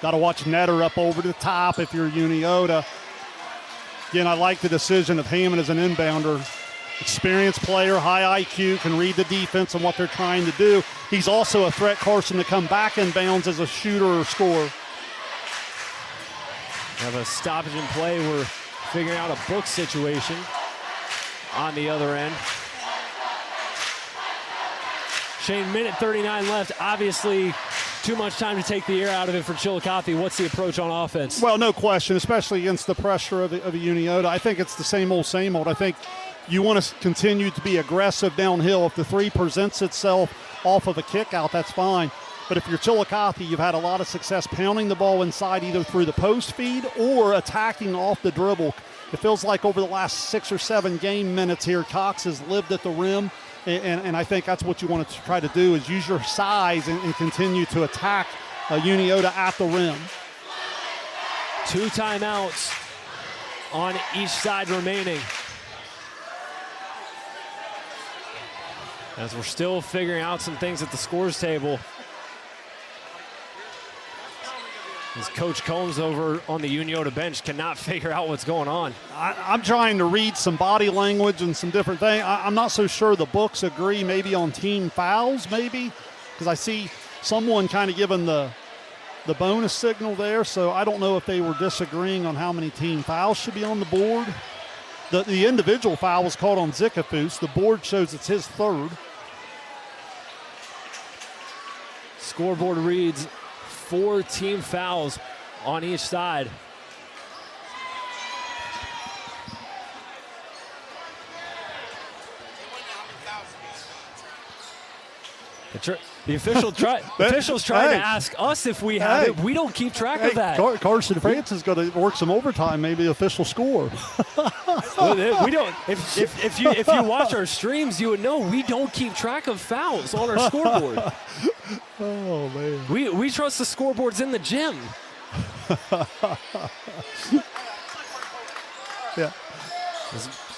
Got to watch Netter up over the top if you're Unioto. Again, I like the decision of Hammond as an inbounder. Experienced player, high IQ, can read the defense and what they're trying to do. He's also a threat, Carson, to come back in bounds as a shooter or scorer. We have a stoppage in play. We're figuring out a book situation on the other end. Shane, minute 39 left. Obviously, too much time to take the air out of it for Chillicothe. What's the approach on offense? Well, no question, especially against the pressure of a Unioto. I think it's the same old, same old. I think you want to continue to be aggressive downhill. If the three presents itself off of a kick out, that's fine. But if you're Chillicothe, you've had a lot of success pounding the ball inside either through the post feed or attacking off the dribble. It feels like over the last 6 or 7 game minutes here, Cox has lived at the rim. And I think that's what you want to try to do is use your size and continue to attack Unioto at the rim. 2 timeouts on each side remaining. As we're still figuring out some things at the scores table. As Coach Combs over on the Unioto bench cannot figure out what's going on. I'm trying to read some body language and some different things. I'm not so sure the books agree maybe on team fouls maybe, because I see someone kind of giving the bonus signal there, so I don't know if they were disagreeing on how many team fouls should be on the board. The individual foul was called on Zikafus. The board shows it's his 3rd. Scoreboard reads 4 team fouls on each side. The officials try to ask us if we have it. We don't keep track of that. Carson Francis got to work some overtime, maybe the official score. We don't. If you watch our streams, you would know we don't keep track of fouls on our scoreboard. Oh man. We trust the scoreboards in the gym. Yeah.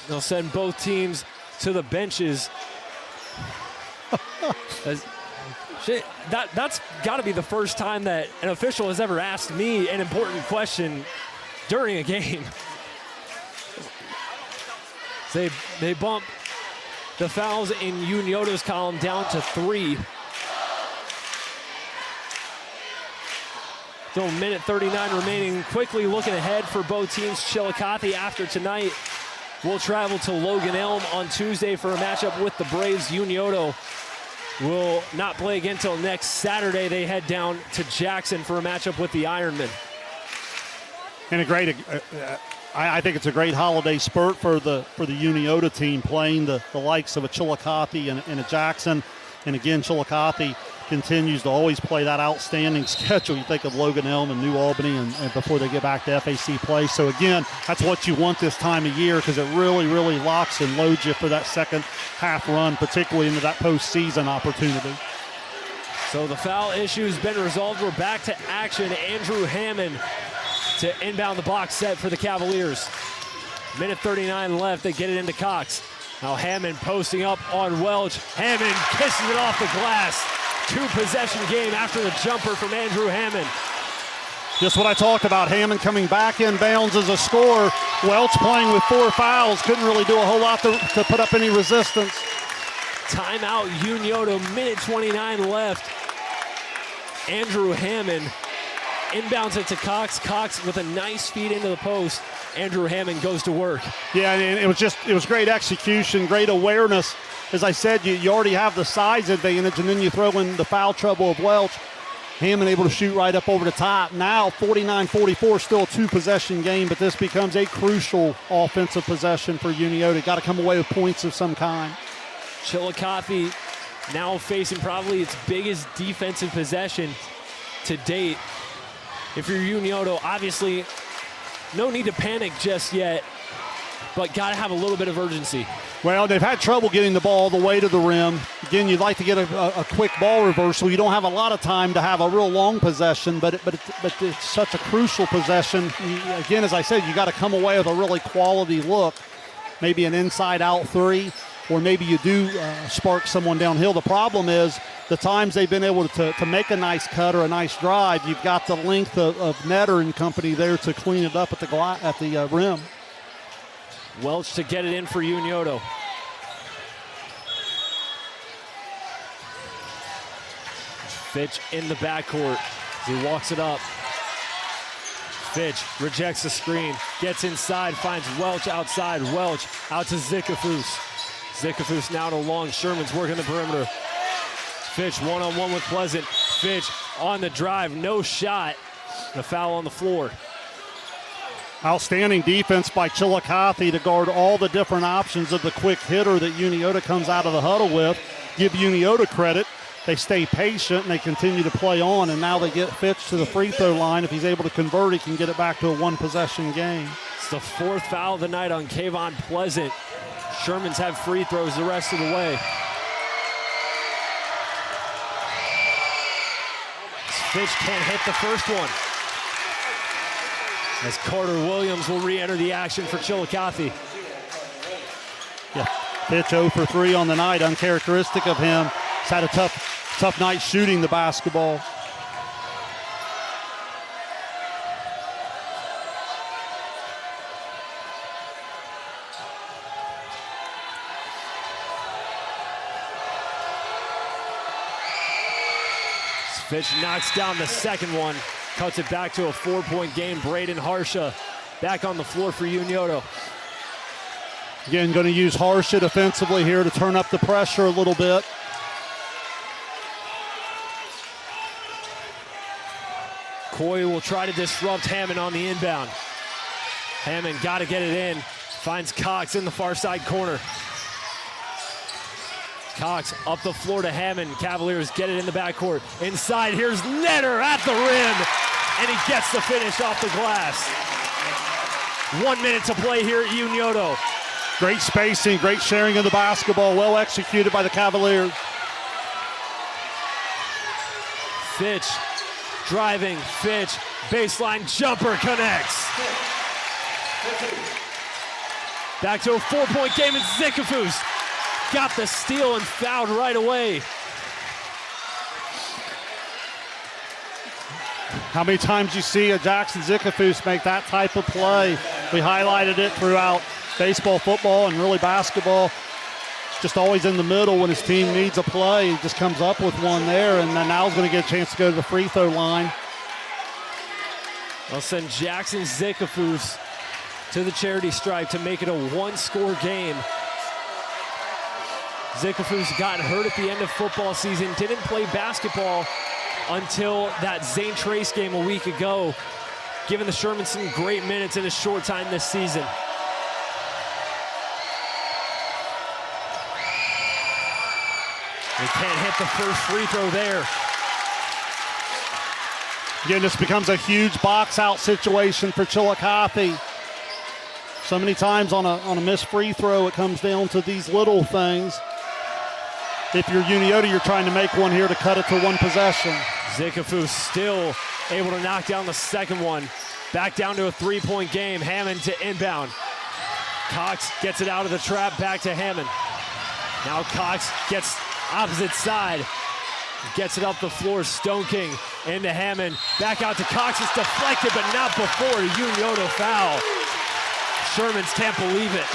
They'll send both teams to the benches. As That's got to be the first time that an official has ever asked me an important question during a game. They bump the fouls in Unioto's column down to 3. So minute 39 remaining. Quickly looking ahead for both teams. Chillicothe after tonight will travel to Logan Elm on Tuesday for a matchup with the Braves. Unioto will not play again until next Saturday. They head down to Jackson for a matchup with the Ironmen. And a great, I think it's a great holiday spurt for the Unioto team, playing the likes of a Chillicothe and a Jackson. And again, Chillicothe continues to always play that outstanding schedule. You think of Logan Elm and New Albany and before they get back to FAC play. So again, that's what you want this time of year, because it really, really locks and loads you for that second half run, particularly into that postseason opportunity. So the foul issue's been resolved. We're back to action. Andrew Hammond to inbound the box set for the Cavaliers. Minute 39 left. They get it into Cox. Now Hammond posting up on Welch. Hammond kisses it off the glass. 2-possession game after the jumper from Andrew Hammond. Just what I talked about, Hammond coming back in bounds as a scorer. Welch playing with 4 fouls, couldn't really do a whole lot to put up any resistance. Timeout Unioto, minute 29 left. Andrew Hammond inbounds it to Cox. Cox with a nice feed into the post. Andrew Hammond goes to work. Yeah, and it was great execution, great awareness. As I said, you already have the size advantage, and then you throw in the foul trouble of Welch. Hammond able to shoot right up over the top. Now 49-44, still a 2-possession game, but this becomes a crucial offensive possession for Unioto. Got to come away with points of some kind. Chillicothe now facing probably its biggest defensive possession to date. If you're Unioto, obviously no need to panic just yet, but got to have a little bit of urgency. Well, they've had trouble getting the ball the way to the rim. Again, you'd like to get a quick ball reversal. You don't have a lot of time to have a real long possession, but it's such a crucial possession. Again, as I said, you got to come away with a really quality look, maybe an inside-out 3, or maybe you do spark someone downhill. The problem is the times they've been able to make a nice cut or a nice drive, you've got the length of Netter and company there to clean it up at the rim. Welch to get it in for Unioto. Fitch in the backcourt as he walks it up. Fitch rejects the screen, gets inside, finds Welch outside. Welch out to Zickafoos. Zickafoos now to Long. Sherman's working the perimeter. Fitch one-on-one with Pleasant. Fitch on the drive, no shot. The foul on the floor. Outstanding defense by Chillicothe to guard all the different options of the quick hitter that Unioto comes out of the huddle with. Give Unioto credit. They stay patient and they continue to play on, and now they get Fitch to the free throw line. If he's able to convert, he can get it back to a 1-possession game. It's the 4th foul of the night on Kayvon Pleasant. Shermans have free throws the rest of the way. Fitch can't hit the first one, as Carter Williams will re-enter the action for Chillicothe. Yeah, Fitch 0 for 3 on the night, uncharacteristic of him. He's had a tough night shooting the basketball. Fitch knocks down the second one, cuts it back to a 4-point game. Braden Harsha back on the floor for Unioto. Again, going to use Harsha defensively here to turn up the pressure a little bit. Coy will try to disrupt Hammond on the inbound. Hammond got to get it in. Finds Cox in the far side corner. Cox up the floor to Hammond. Cavaliers get it in the backcourt. Inside, here's Netter at the rim, and he gets the finish off the glass. 1 minute to play here at Unioto. Great spacing, great sharing of the basketball, well executed by the Cavaliers. Fitch driving, Fitch, baseline jumper connects. Back to a 4-point game, and Zickafoos got the steal and fouled right away. How many times you see a Jackson Zickafoos make that type of play? We highlighted it throughout baseball, football, and really basketball. Just always in the middle when his team needs a play. He just comes up with one there, and then now he's going to get a chance to go to the free throw line. They'll send Jackson Zickafoos to the charity stripe to make it a one-score game. Zickafoos got hurt at the end of football season, didn't play basketball until that Zane Trace game a week ago, giving the Shermans some great minutes in a short time this season. They can't hit the first free throw there. Again, this becomes a huge box-out situation for Chillicothe. So many times on a missed free throw, it comes down to these little things. If you're Unioto, you're trying to make one here to cut it to one possession. Zickafoos still able to knock down the second one. Back down to a three-point game. Hammond to inbound. Cox gets it out of the trap, back to Hammond. Now Cox gets opposite side. Gets it up the floor, Stone King into Hammond. Back out to Cox, it's deflected, but not before. Unioto foul. Shermans can't believe it.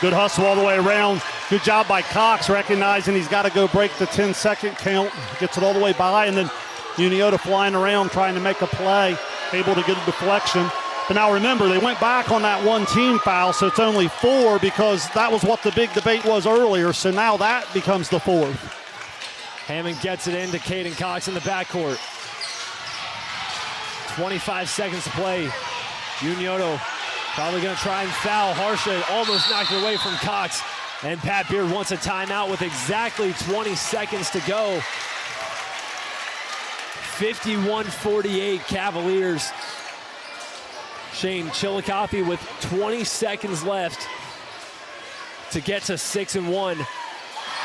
Good hustle all the way around. Good job by Cox, recognizing he's got to go break the 10-second count. Gets it all the way by, and then Unioto flying around trying to make a play, able to get a deflection. But now remember, they went back on that one team foul, so it's only 4 because that was what the big debate was earlier. So now that becomes the 4th. Hammond gets it into Caden Cox in the backcourt. 25 seconds to play. Unioto probably going to try and foul. Harsha almost knocked it away from Cox. And Pat Beard wants a timeout with exactly 20 seconds to go. 51-48 Cavaliers. Shane, Chillicothe with 20 seconds left to get to 6-1. If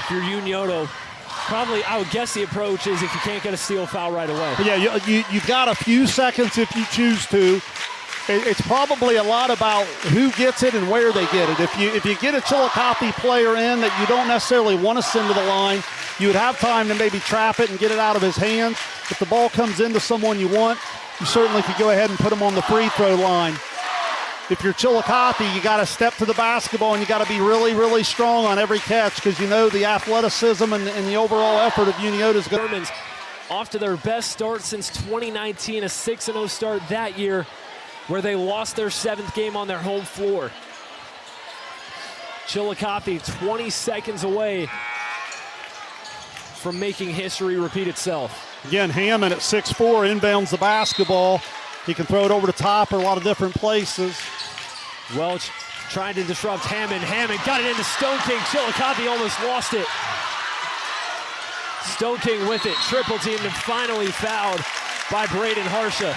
you're Unioto, probably I would guess the approach is if you can't get a steal foul right away. But yeah, you've got a few seconds if you choose to. It's probably a lot about who gets it and where they get it. If you get a Chillicothe player in that you don't necessarily want to send to the line, you would have time to maybe trap it and get it out of his hands. If the ball comes into someone you want, you certainly could go ahead and put him on the free throw line. If you're Chillicothe, you got to step to the basketball and you got to be really, really strong on every catch because you know the athleticism and the overall effort of Unioto's good. Shermans off to their best start since 2019, a 6-0 start that year where they lost their 7th game on their home floor. Chillicothe 20 seconds away from making history repeat itself. Again, Hammond at 6'4", inbounds the basketball. He can throw it over the top or a lot of different places. Welch trying to disrupt Hammond. Hammond got it into Stone King. Chillicothe almost lost it. Stone King with it, triple teamed and finally fouled by Braden Harsha.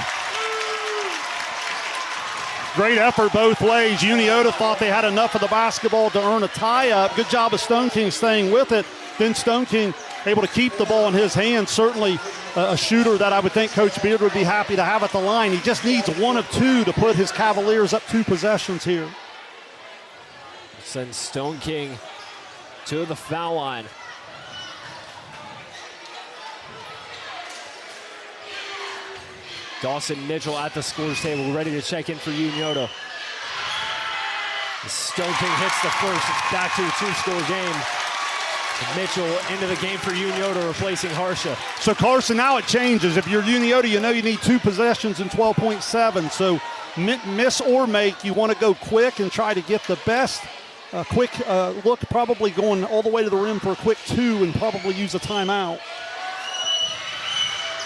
Great effort both ways. Unioto thought they had enough of the basketball to earn a tie-up. Good job of Stone King staying with it. Then Stone King able to keep the ball in his hands. Certainly a shooter that I would think Coach Beard would be happy to have at the line. He just needs 1 of 2 to put his Cavaliers up 2 possessions here. Sends Stone King to the foul line. Dawson Mitchell at the scores table, ready to check in for Unioto. Stone King hits the first. It's back to a 2-score game. Mitchell into the game for Unioto, replacing Harsha. So Carson, now it changes. If you're Unioto, you know you need 2 possessions in 12.7. So miss or make, you want to go quick and try to get the best quick look, probably going all the way to the rim for a quick 2 and probably use a timeout.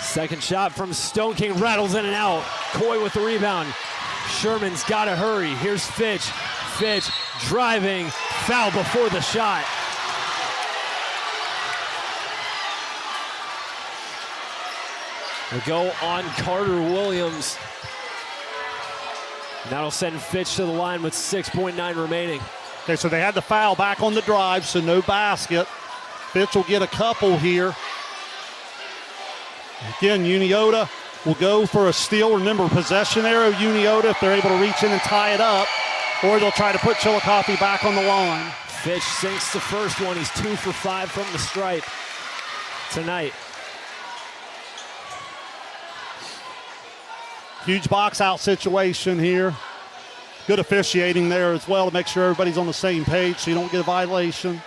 Second shot from Stone King, rattles in and out. Coy with the rebound. Sherman's got to hurry. Here's Fitch. Fitch driving, foul before the shot. We go on Carter Williams. That'll send Fitch to the line with 6.9 remaining. Okay, so they had the foul back on the drive, so no basket. Fitch will get a couple here. Again, Unioto will go for a steal. Remember, possession arrow, Unioto, if they're able to reach in and tie it up, or they'll try to put Chillicothe back on the line. Fitch sinks the first one. He's 2 for 5 from the stripe tonight. Huge box out situation here. Good officiating there as well to make sure everybody's on the same page so you don't get a violation.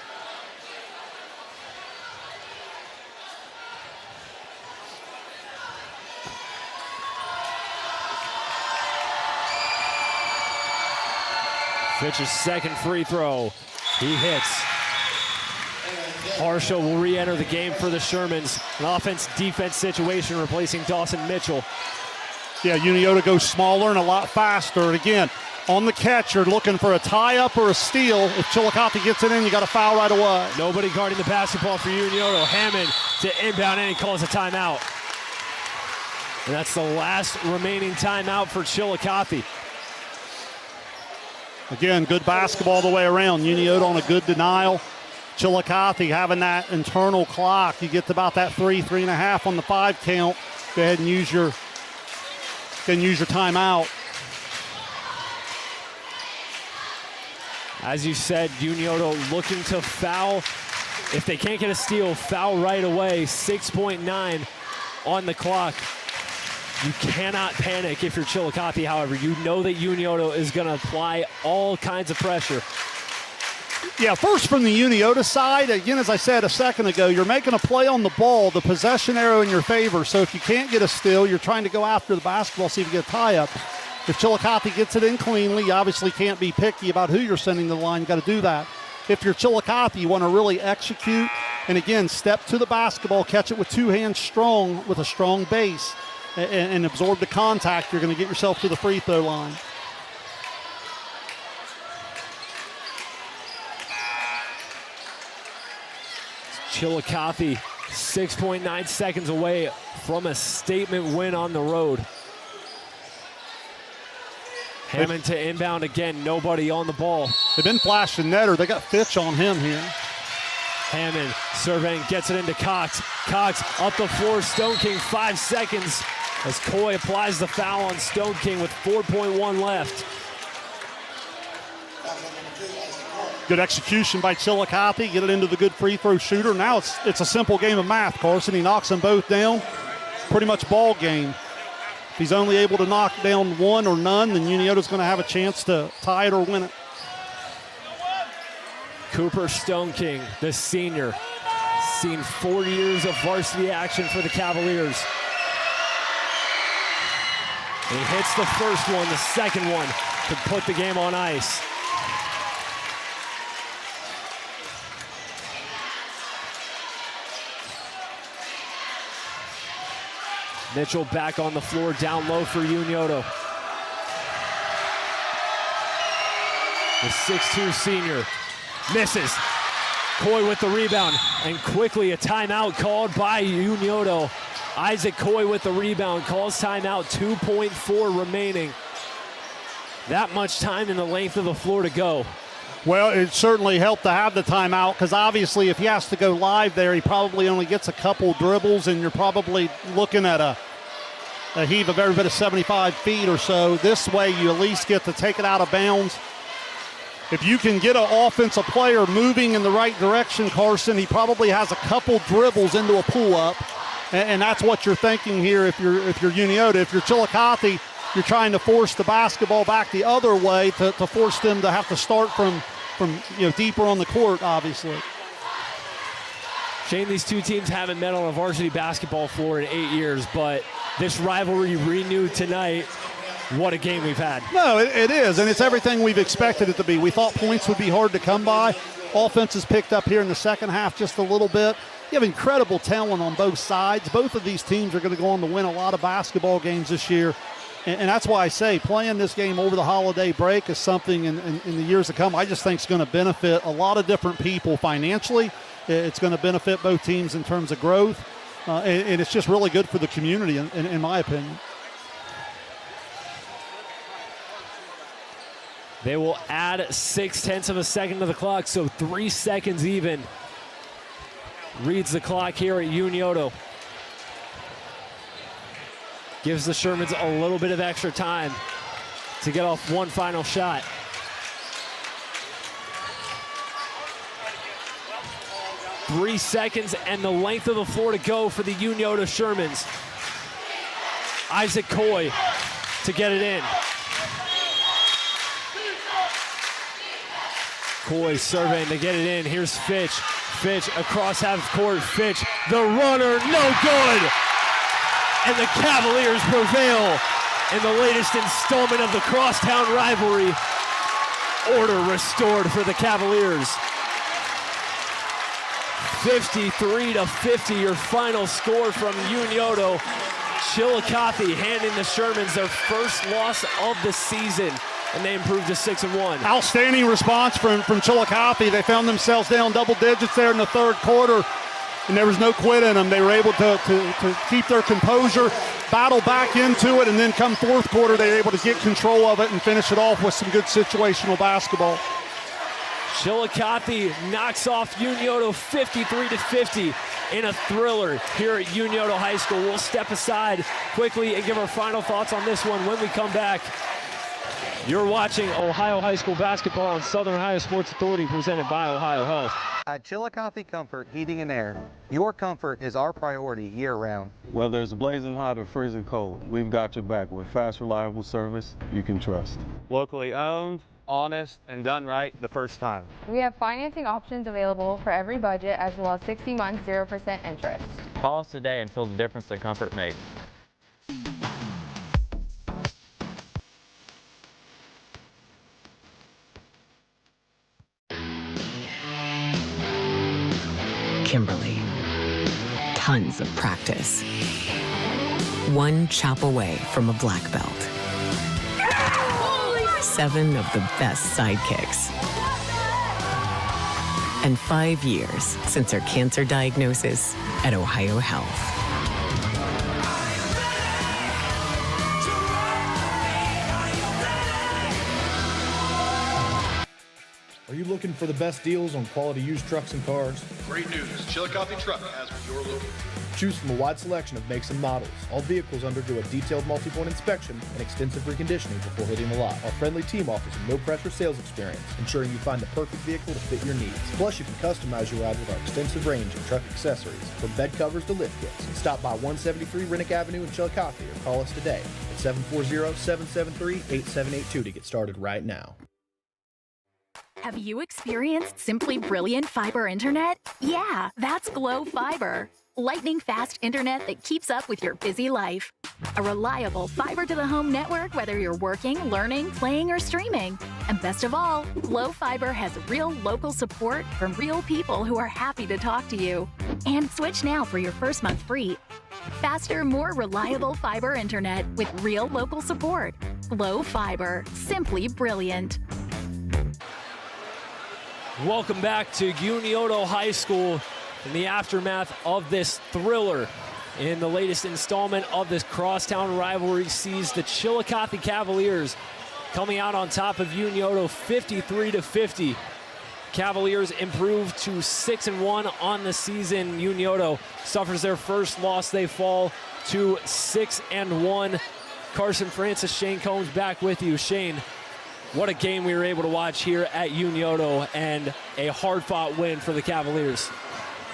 Fitch's second free throw. He hits. Harshaw will re-enter the game for the Shermans. An offense-defense situation replacing Dawson Mitchell. Yeah, Unioto goes smaller and a lot faster. And again, on the catch, you're looking for a tie-up or a steal. If Chillicothe gets it in, you got to foul right away. Nobody guarding the basketball for Unioto. Hammond to inbound, and he calls a timeout. And that's the last remaining timeout for Chillicothe. Again, good basketball the way around. Unioto on a good denial. Chillicothe having that internal clock. You get to about that 3.5 on the 5 count. Go ahead and use your timeout. As you said, Unioto looking to foul. If they can't get a steal, foul right away. 6.9 on the clock. You cannot panic if you're Chillicothe, however. You know that Unioto is going to apply all kinds of pressure. Yeah, first from the Unioto side, again, as I said a second ago, you're making a play on the ball, the possession arrow in your favor. So if you can't get a steal, you're trying to go after the basketball, see if you get a tie-up. If Chillicothe gets it in cleanly, you obviously can't be picky about who you're sending to the line. You got to do that. If you're Chillicothe, you want to really execute. And again, step to the basketball, catch it with 2 hands strong, with a strong base, and absorb the contact. You're going to get yourself to the free throw line. Chillicothe 6.9 seconds away from a statement win on the road. Hammond to inbound again, nobody on the ball. They've been flashing netter. They got Fitch on him here. Hammond surveying, gets it into Cox. Cox up the floor, Stone King 5 seconds as Coy applies the foul on Stone King with 4.1 left. Good execution by Chillicothe, get it into the good free throw shooter. Now it's a simple game of math, Carson. He knocks them both down. Pretty much ball game. If he's only able to knock down one or none, then Unioto's going to have a chance to tie it or win it. Cooper Stone King, the senior, seen 4 years of varsity action for the Cavaliers. And he hits the first one, the second one could put the game on ice. Mitchell back on the floor, down low for Unioto. The 6'2 senior misses. Coy with the rebound, and quickly a timeout called by Unioto. Isaac Coy with the rebound, calls timeout, 2.4 remaining. That much time in the length of the floor to go. Well, it certainly helped to have the timeout, because obviously if he has to go live there, he probably only gets a couple dribbles, and you're probably looking at a heave of every bit of 75 feet or so. This way you at least get to take it out of bounds. If you can get an offensive player moving in the right direction, Carson, he probably has a couple dribbles into a pull-up, and that's what you're thinking here if you're Unioto. If you're Chillicothe, you're trying to force the basketball back the other way to force them to have to start from deeper on the court, obviously. Shane, these two teams haven't met on a varsity basketball floor in 8 years, but this rivalry renewed tonight. What a game we've had. No, it is, and it's everything we've expected it to be. We thought points would be hard to come by. Offense has picked up here in the second half just a little bit. You have incredible talent on both sides. Both of these teams are going to go on to win a lot of basketball games this year. And that's why I say playing this game over the holiday break is something in the years to come I just think is going to benefit a lot of different people financially. It's going to benefit both teams in terms of growth. And it's just really good for the community, in my opinion. They will add 0.6 of a second to the clock, so 3 seconds even. Reads the clock here at Unioto. Gives the Shermans a little bit of extra time to get off one final shot. Three seconds and the length of the floor to go for the Unioto Shermans. Isaac Coy to get it in. Coy surveying to get it in. Here's Fitch. Fitch across half court. Fitch, the runner, no good. And the Cavaliers prevail in the latest installment of the crosstown rivalry. Order restored for the Cavaliers. 53-50, your final score from Unioto. Chillicothe handing the Shermans their first loss of the season, and they improved to 6-1. Outstanding response from Chillicothe. They found themselves down double digits there in the third quarter, and there was no quit in them. They were able to keep their composure, battle back into it, and then come fourth quarter, they were able to get control of it and finish it off with some good situational basketball. Chillicothe knocks off Unioto 53-50 in a thriller here at Unioto High School. We'll step aside quickly and give our final thoughts on this one when we come back. You're watching Ohio High School basketball on Southern Ohio Sports Authority, presented by Ohio Health. At Chillicothe Comfort Heating and Air, your comfort is our priority year-round. Whether it's blazing hot or freezing cold, we've got your back with fast, reliable service you can trust. Locally owned, honest, and done right the first time. We have financing options available for every budget, as well as 60 months, 0% interest. Call us today and feel the difference that comfort makes. Kimberly. Tons of practice. One chop away from a black belt. 7 of the best sidekicks. And 5 years since her cancer diagnosis at Ohio Health. Are you looking for the best deals on quality used trucks and cars? Great news. Chillicothe Truck has what you're looking for. Choose from a wide selection of makes and models. All vehicles undergo a detailed multi-point inspection and extensive reconditioning before hitting the lot. Our friendly team offers a no-pressure sales experience, ensuring you find the perfect vehicle to fit your needs. Plus, you can customize your ride with our extensive range of truck accessories, from bed covers to lift kits. Stop by 173 Rennick Avenue in Chillicothe or call us today at 740-773-8782 to get started right now. Have you experienced simply brilliant fiber internet? Yeah, that's Glow Fiber. Lightning fast internet that keeps up with your busy life. A reliable fiber-to-the-home network, whether you're working, learning, playing, or streaming. And best of all, Glow Fiber has real local support from real people who are happy to talk to you. And switch now for your first month free. Faster, more reliable fiber internet with real local support. Glow Fiber. Simply brilliant. Welcome back to Unioto High School in the aftermath of this thriller. In the latest installment of this crosstown rivalry sees the Chillicothe Cavaliers coming out on top of Unioto 53-50. Cavaliers improve to 6-1 on the season. Unioto suffers their first loss. They fall to 6-1. Carson Francis, Shane Combs back with you. Shane, what a game we were able to watch here at Unioto, and a hard-fought win for the Cavaliers.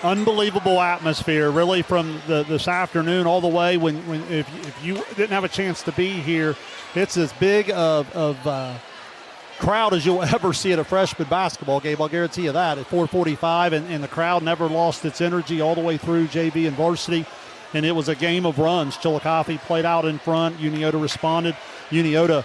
Unbelievable atmosphere, really, from this afternoon all the way. If you didn't have a chance to be here, it's as big of crowd as you'll ever see at a freshman basketball game. I'll guarantee you that. At 4:45, and the crowd never lost its energy all the way through JV and varsity. And it was a game of runs. Chillicothe played out in front. Unioto responded. Unioto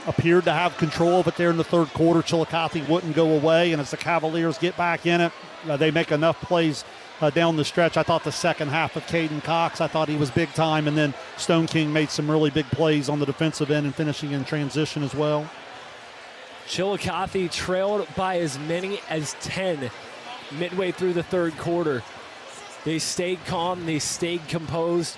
appeared to have control of it there in the third quarter. Chillicothe wouldn't go away, and as the Cavaliers get back in it, they make enough plays down the stretch. I thought the second half of Caden Cox, I thought he was big time, and then Stone King made some really big plays on the defensive end and finishing in transition as well. Chillicothe trailed by as many as 10 midway through the third quarter. They stayed calm, they stayed composed,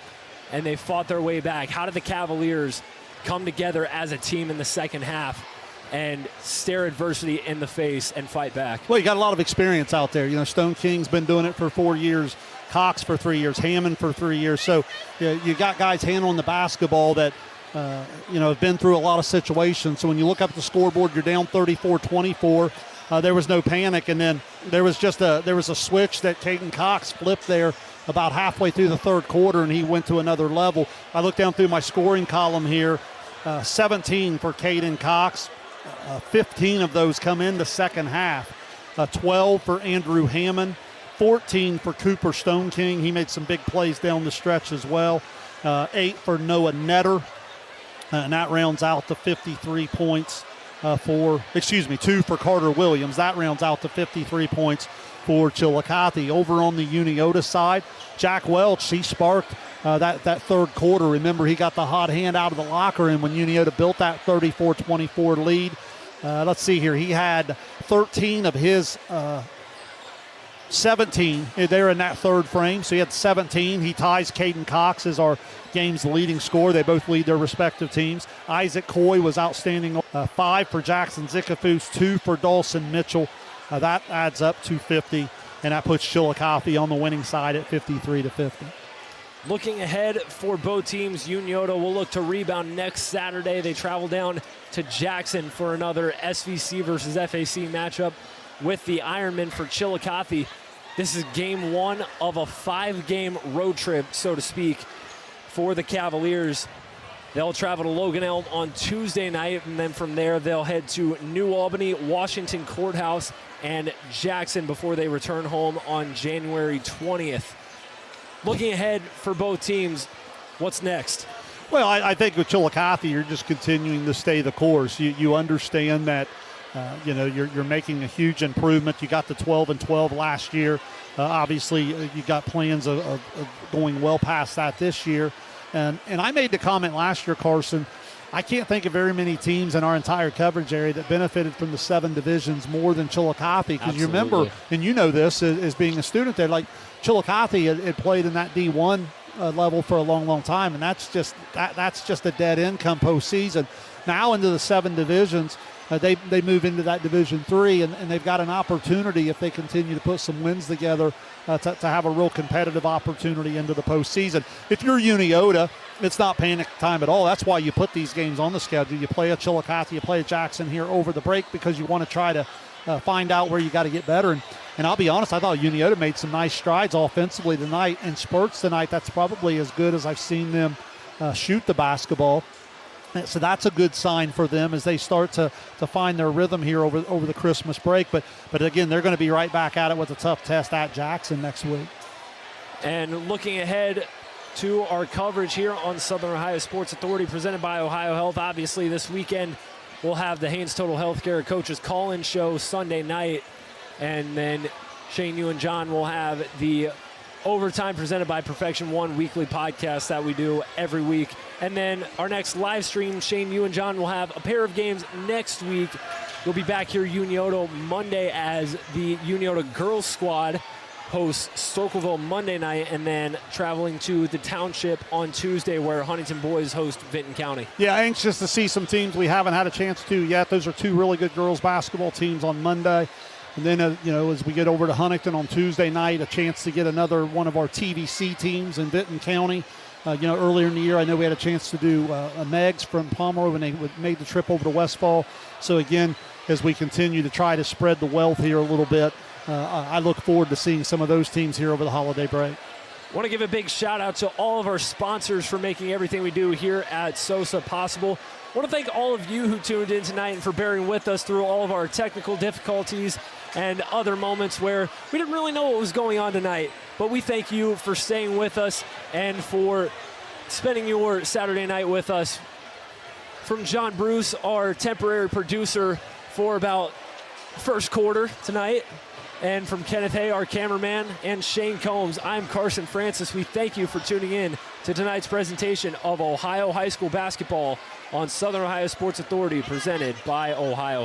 and they fought their way back. How did the Cavaliers come together as a team in the second half and stare adversity in the face and fight back? Well, you got a lot of experience out there. You know, Stone King's been doing it for 4 years, Cox for 3 years, Hammond for 3 years. So you got guys handling the basketball that, have been through a lot of situations. So when you look up at the scoreboard, you're down 34-24. There was no panic, and then there was a switch that Caden Cox flipped there about halfway through the third quarter, and he went to another level. I looked down through my scoring column here. 17 for Caden Cox. 15 of those come in the second half. 12 for Andrew Hammond. 14 for Cooper Stone King. He made some big plays down the stretch as well. 8 for Noah Netter. And that rounds out the 53 points 2 for Carter Williams. That rounds out to 53 points for Chillicothe. Over on the Unioto side, Jack Welch, he sparked that third quarter. Remember, he got the hot hand out of the locker room when Unioto built that 34-24 lead. Let's see here. He had 13 of his 17 there in that third frame, so he had 17. He ties Caden Cox as our game's leading scorer. They both lead their respective teams. Isaac Coy was outstanding. 5 for Jackson Zickafus, 2 for Dawson Mitchell. That adds up to 50, and that puts Chillicothe on the winning side at 53-50. Looking ahead for both teams, Unioto will look to rebound next Saturday. They travel down to Jackson for another SVC versus FAC matchup with the Ironmen. For Chillicothe, this is game 1 of a 5-game road trip, so to speak, for the Cavaliers. They'll travel to Logan Elm on Tuesday night, and then from there they'll head to New Albany, Washington Courthouse, and Jackson before they return home on January 20th. Looking ahead for both teams, what's next? Well, I think with Chillicothe, you're just continuing to stay the course. You understand that you're making a huge improvement. You got the 12-12 last year. Obviously, you got plans of going well past that this year. And I made the comment last year, Carson, I can't think of very many teams in our entire coverage area that benefited from the 7 divisions more than Chillicothe. Because you remember, and you know this as being a student there, like Chillicothe had played in that D1 level for a long, long time, and that's just a dead end come postseason. Now into the 7 divisions, they move into that Division 3, and they've got an opportunity, if they continue to put some wins together, to have a real competitive opportunity into the postseason. If you're Unioto, it's not panic time at all. That's why you put these games on the schedule. You play a Chillicothe, you play a Jackson here over the break, because you want to try to find out where you got to get better. And I'll be honest, I thought Unioto made some nice strides offensively tonight. In spurts tonight, that's probably as good as I've seen them shoot the basketball. So that's a good sign for them as they start to find their rhythm here over the Christmas break. But again, they're going to be right back at it with a tough test at Jackson next week. And looking ahead to our coverage here on Southern Ohio Sports Authority, presented by Ohio Health. Obviously, this weekend we'll have the Haynes Total Healthcare Coaches Call-In Show Sunday night. And then Shane, you and John will have the Overtime presented by Perfection One weekly podcast that we do every week. And then our next live stream, Shane, you and John will have a pair of games next week. We'll be back here Unioto Monday as the Unioto girls squad hosts Circleville Monday night, and then traveling to the township on Tuesday where Huntington boys host Vinton County. Yeah, anxious to see some teams we haven't had a chance to yet. Those are 2 really good girls basketball teams on Monday. And then, as we get over to Huntington on Tuesday night, a chance to get another one of our TVC teams in Vinton County. Earlier in the year, I know we had a chance to do a Megs from Pomeroy when they made the trip over to Westfall. So, again, as we continue to try to spread the wealth here a little bit, I look forward to seeing some of those teams here over the holiday break. I want to give a big shout out to all of our sponsors for making everything we do here at SOSA possible. I want to thank all of you who tuned in tonight and for bearing with us through all of our technical difficulties and other moments where we didn't really know what was going on tonight. But we thank you for staying with us and for spending your Saturday night with us. From John Bruce, our temporary producer for about first quarter tonight, and from Kenneth Hay, our cameraman, and Shane Combs, I'm Carson Francis. We thank you for tuning in to tonight's presentation of Ohio High School basketball on Southern Ohio Sports Authority, presented by Ohio Health.